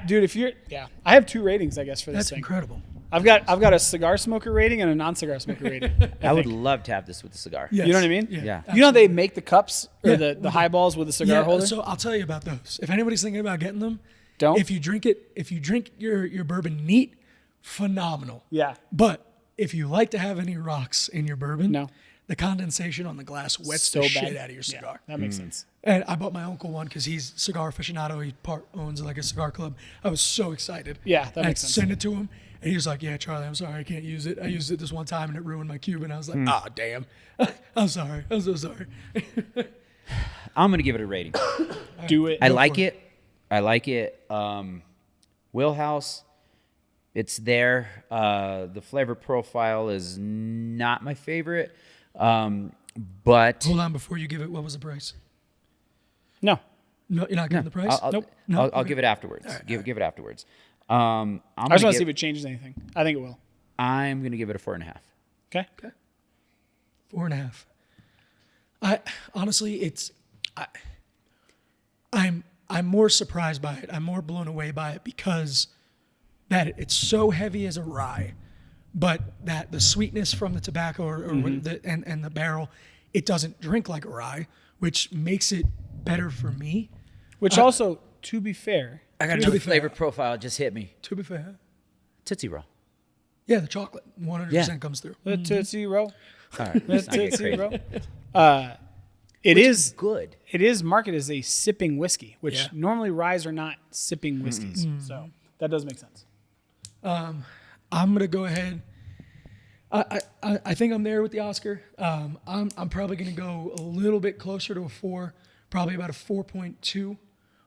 have 2 ratings, I guess, for this That's thing. incredible. I've got a cigar smoker rating and a non-cigar smoker rating. I would love to have this with the cigar. Yes. You know what I mean? Yeah. You know they make the cups or Yeah. the highballs with the cigar Yeah, holder? so I'll tell you about those. If anybody's thinking about getting them, Don't. If you drink your bourbon neat, phenomenal. Yeah. But if you like to have any rocks in your bourbon, No. the condensation on the glass wets So the bad. shit out of your Yeah, cigar. that makes sense. And I bought my uncle one because he's cigar aficionado. He owns like a cigar club. I was so excited. Yeah, that And makes I sense. sent it to him, and he was like, "Yeah, Charlie, I'm sorry, I can't use it. I used it this one time, and it ruined my Cuban." I was like, "Ah, damn. I'm sorry. I'm so sorry." I'm gonna give it a rating. Do it. I like it. I like it. Wheelhouse, it's there. The flavor profile is not my favorite, but Hold on, before you give it, what was the price? No. No, you're not giving the price. I'll, Nope. No? I'll Okay. give it afterwards. Give it afterwards. I just want to see if it changes anything. I think it will. I'm gonna give it a 4.5. Okay. 4.5. I honestly, I'm more surprised by it. I'm more blown away by it because that it's so heavy as a rye, but that the sweetness from the tobacco and the barrel, it doesn't drink like a rye, which makes it better for me. Which also, to be fair, I got To another be fair. flavor profile. Just hit me. To be fair, Tootsie Roll. yeah, the chocolate 100% comes through. the Tootsie Roll. All right. The let's not get Tootsie crazy. Roll. It is Good. It is marketed as a sipping whiskey, which Yeah. normally ryes are not sipping whiskeys. So that does make sense. I'm gonna go ahead. I think I'm there with the Oscar. I'm probably gonna go a little bit closer to a 4, probably about a 4.2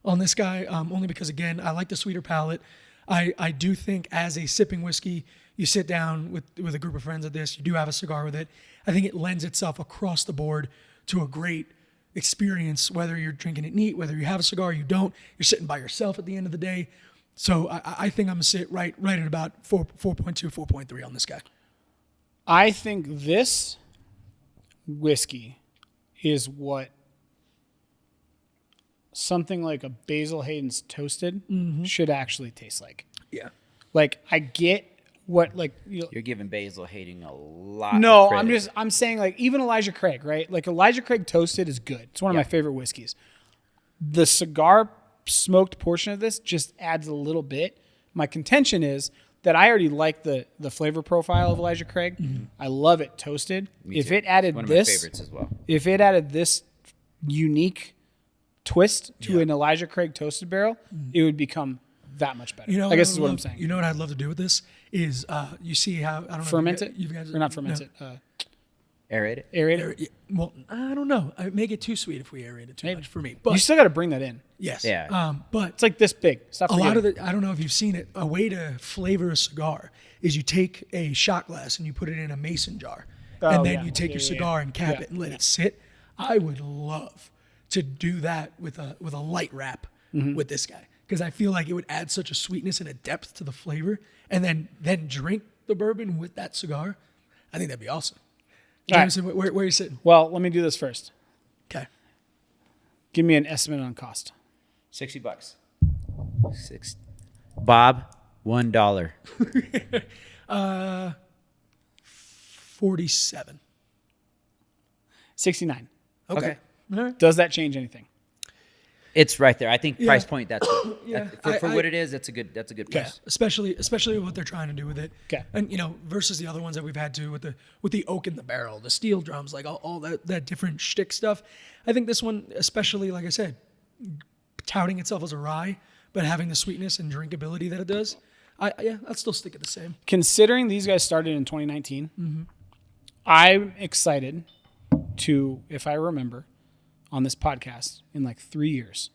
on this guy. Only because again, I like the sweeter palate. I do think as a sipping whiskey, you sit down with a group of friends at this, you do have a cigar with it. I think it lends itself across the board to a great experience, whether you're drinking it neat, whether you have a cigar, you don't, you're sitting by yourself at the end of the day. So I think I'm gonna sit right at about 4.2, 4.3 on this guy. I think this whiskey is what something like a Basil Hayden's Toasted should actually taste like. Yeah. Like I get what like You're giving Basil hating a lot. no, of credit. I'm saying like even Elijah Craig, right? Like Elijah Craig Toasted is good. It's one of my Yeah. favorite whiskeys. The cigar smoked portion of this just adds a little bit. My contention is that I already like the flavor profile of Elijah Craig. I love it toasted. If too. it added One of this, my favorites as well. if it added this unique twist to an Elijah Craig toasted barrel, it would become that much better. You know, I guess I'd is what I'm love- saying. You know what I'd love to do with this is you see how I don't know Ferment if it, you guys or not ferment no. it. Aerate it. Aerate it. Well, I don't know. I make it too sweet if we aerate it too Maybe. much for me. You But still got to bring that in. yes, Yeah. But It's like this big. Stop a lot forgetting. of I don't know if you've seen it. A way to flavor a cigar is you take a shot glass and you put it in a mason jar, Oh, and then yeah. you take your Yeah, yeah, cigar yeah. and cap Yeah, it and let yeah. it sit. I would love to do that with a light wrap with this guy, because I feel like it would add such a sweetness and a depth to the flavor, and then drink the bourbon with that cigar. I think that'd be awesome. All right. Jameson, where are you sitting? Well, let me do this first. Okay. Give me an estimate on cost. $60. Bob, $1. 47. 69. Okay. All right. Does that change anything? It's right there. I think price point. That's good. Yeah, For what it is. That's a good Yeah, price. especially what they're trying to do with it. Okay. And versus the other ones that we've had too, with the oak in the barrel, the steel drums, like all that different shtick stuff. I think this one, especially, like I said, touting itself as a rye, but having the sweetness and drinkability that it does. I'd still stick it the same. Considering these guys started in 2019, I'm excited to, if I remember, on this podcast in like 3 years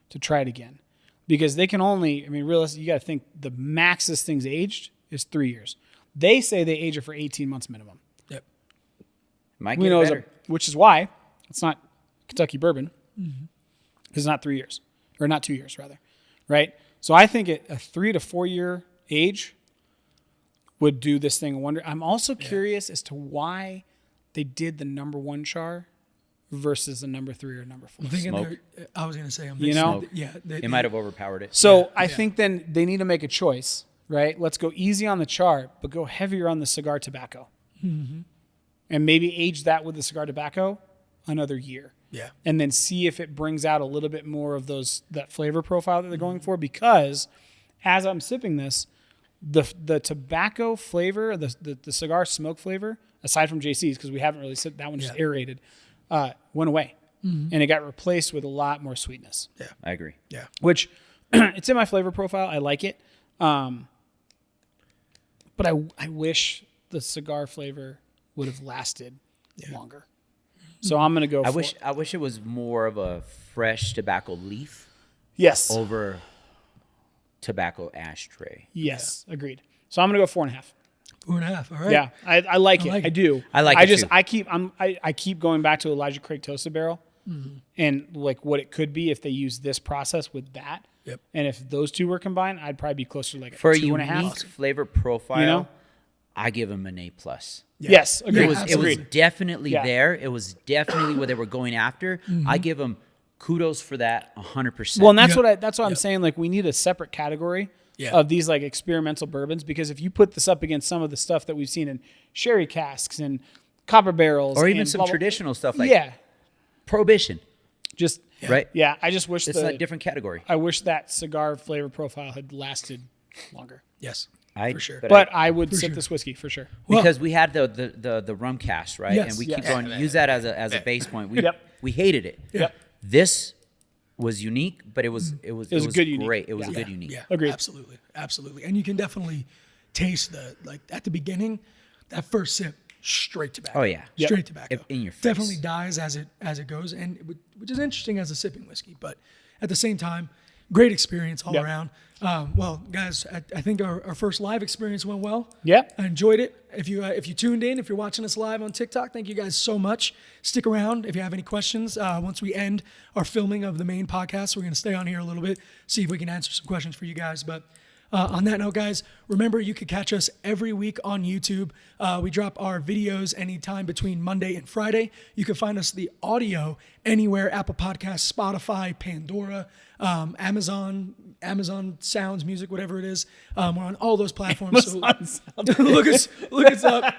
to try it again, because they can only, realistically, you got to think the max this thing's aged is 3 years. They say they age it for 18 months minimum. Yep. Might We get know better. which is why it's not Kentucky bourbon. It's not 3 years, or not 2 years rather, right? So I think a 3 to 4 year age would do this thing a wonder. I'm also curious as to why they did the number 1 char versus the number 3 or number 4. I'm thinking Smoke. I was gonna say, yeah, It might have overpowered it. So I think then they need to make a choice, right? Let's go easy on the char, but go heavier on the cigar tobacco. And maybe age that with the cigar tobacco another year. Yeah. And then see if it brings out a little bit more of that flavor profile that they're going for. Because as I'm sipping this, the tobacco flavor, the cigar smoke flavor, aside from JC's, because we haven't really sipped, that one just aerated, went away. And it got replaced with a lot more sweetness. Yeah. I agree. Yeah. Which it's in my flavor profile. I like it. But I wish the cigar flavor would have lasted longer. So I'm going to go I wish it was more of a fresh tobacco leaf Yes. over tobacco ashtray. Yes. Agreed. So I'm going to go 4.5. 4.5. All right. Yeah. I like it. like I it. do. I like I it just, too. I keep going back to Elijah Craig toasted barrel and like what it could be if they use this process with that. Yep. And if those two were combined, I'd probably be closer to like For a a 2.5. unique flavor profile, You know? I give them an A+. Yes. Agreed. It was absolutely. definitely Yeah. there. It was definitely what they were going after. I give them kudos for that 100%. Well, and that's Yep. that's what I'm saying. Like we need a separate category Yeah. of these like experimental bourbons, because if you put this up against some of the stuff that we've seen in sherry casks and copper barrels, or even and some blah, blah, traditional stuff like yeah, Prohibition, just right? yeah. I just wish It's a different category. I wish that cigar flavor profile had lasted longer. Yes. I, For sure. But I would sip sure. this whiskey for sure. because we had the rum cast, right? Yes, And we yes. keep going, use that as a base point. Yep. We hated it. Yep. This was unique, but it was good unique. great. It was a Yeah. good unique. Yeah. Agreed. Absolutely. And you can definitely taste at the beginning, that first sip, straight tobacco. Oh, yeah. Yep. Straight tobacco. In your face. Definitely dies as it goes, and which is interesting as a sipping whiskey, but at the same time, great experience all Yep. around. Well, guys, I think our first live experience went well. Yeah. I enjoyed it. If you tuned in, if you're watching us live on TikTok, thank you guys so much. Stick around if you have any questions. Once we end our filming of the main podcast, we're going to stay on here a little bit, see if we can answer some questions for you guys. But on that note, guys, remember you could catch us every week on YouTube. We drop our videos anytime between Monday and Friday. You can find us the audio anywhere: Apple Podcasts, Spotify, Pandora, Amazon Sounds, Music, whatever it is. We're on all those platforms. So look us up.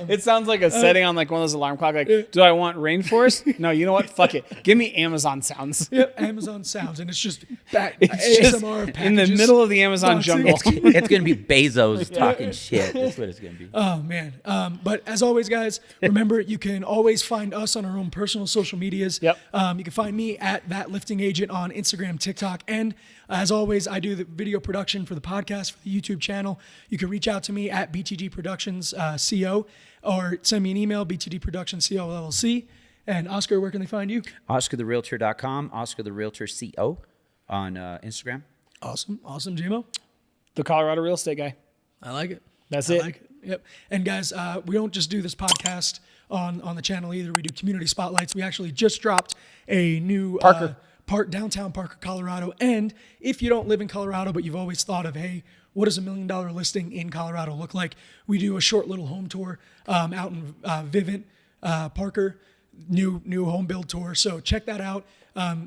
It sounds like a setting on like one of those alarm clocks. Like, do I want rainforest? No, you know what? Fuck it. Give me Amazon sounds. Yep, Amazon Sounds, and it's just It's just ASMR in the packages. middle of the Amazon Dancing. jungle. It's going to be Bezos talking shit. That's what it's going to be. Oh man! But as always, guys, remember you can always find us on our own personal social medias. Yep. You can find me at That Lifting Agent on Instagram, TikTok, and as always, I do the video production for the podcast for the YouTube channel. You can reach out to me at BTG Productions CO, or send me an email, btgproductionsco LLC. And Oscar, where can they find you? OscarTheRealtor.com, Oscar the Realtor CO on Instagram. Awesome, JMO. The Colorado real estate guy. I like it. That's I it. like it. Yep. And guys, we don't just do this podcast on the channel either. We do community spotlights. We actually just dropped a new downtown Parker, Colorado. And if you don't live in Colorado, but you've always thought of, hey, what does $1 million listing in Colorado look like? We do a short little home tour out in Vivint, Parker, new home build tour. So check that out.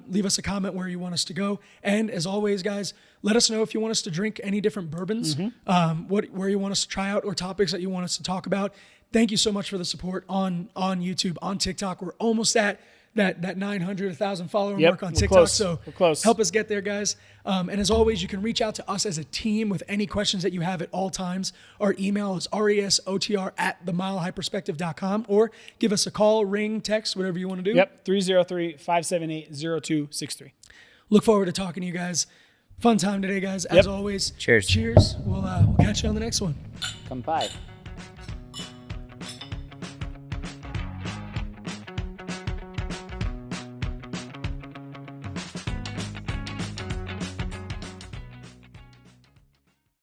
Leave us a comment where you want us to go. And as always, guys, let us know if you want us to drink any different bourbons, where you want us to try out, or topics that you want us to talk about. Thank you so much for the support on YouTube, on TikTok. We're almost at that 900, 1,000 follower mark on TikTok. Close. So We're close. Help us get there, guys. And as always, you can reach out to us as a team with any questions that you have at all times. Our email is resotr@themilehighperspective.com, or give us a call, ring, text, whatever you want to do. Yep, 303-578-0263. Look forward to talking to you guys. Fun time today, guys. As always, Cheers. Cheers. We'll catch you on the next one. Come by.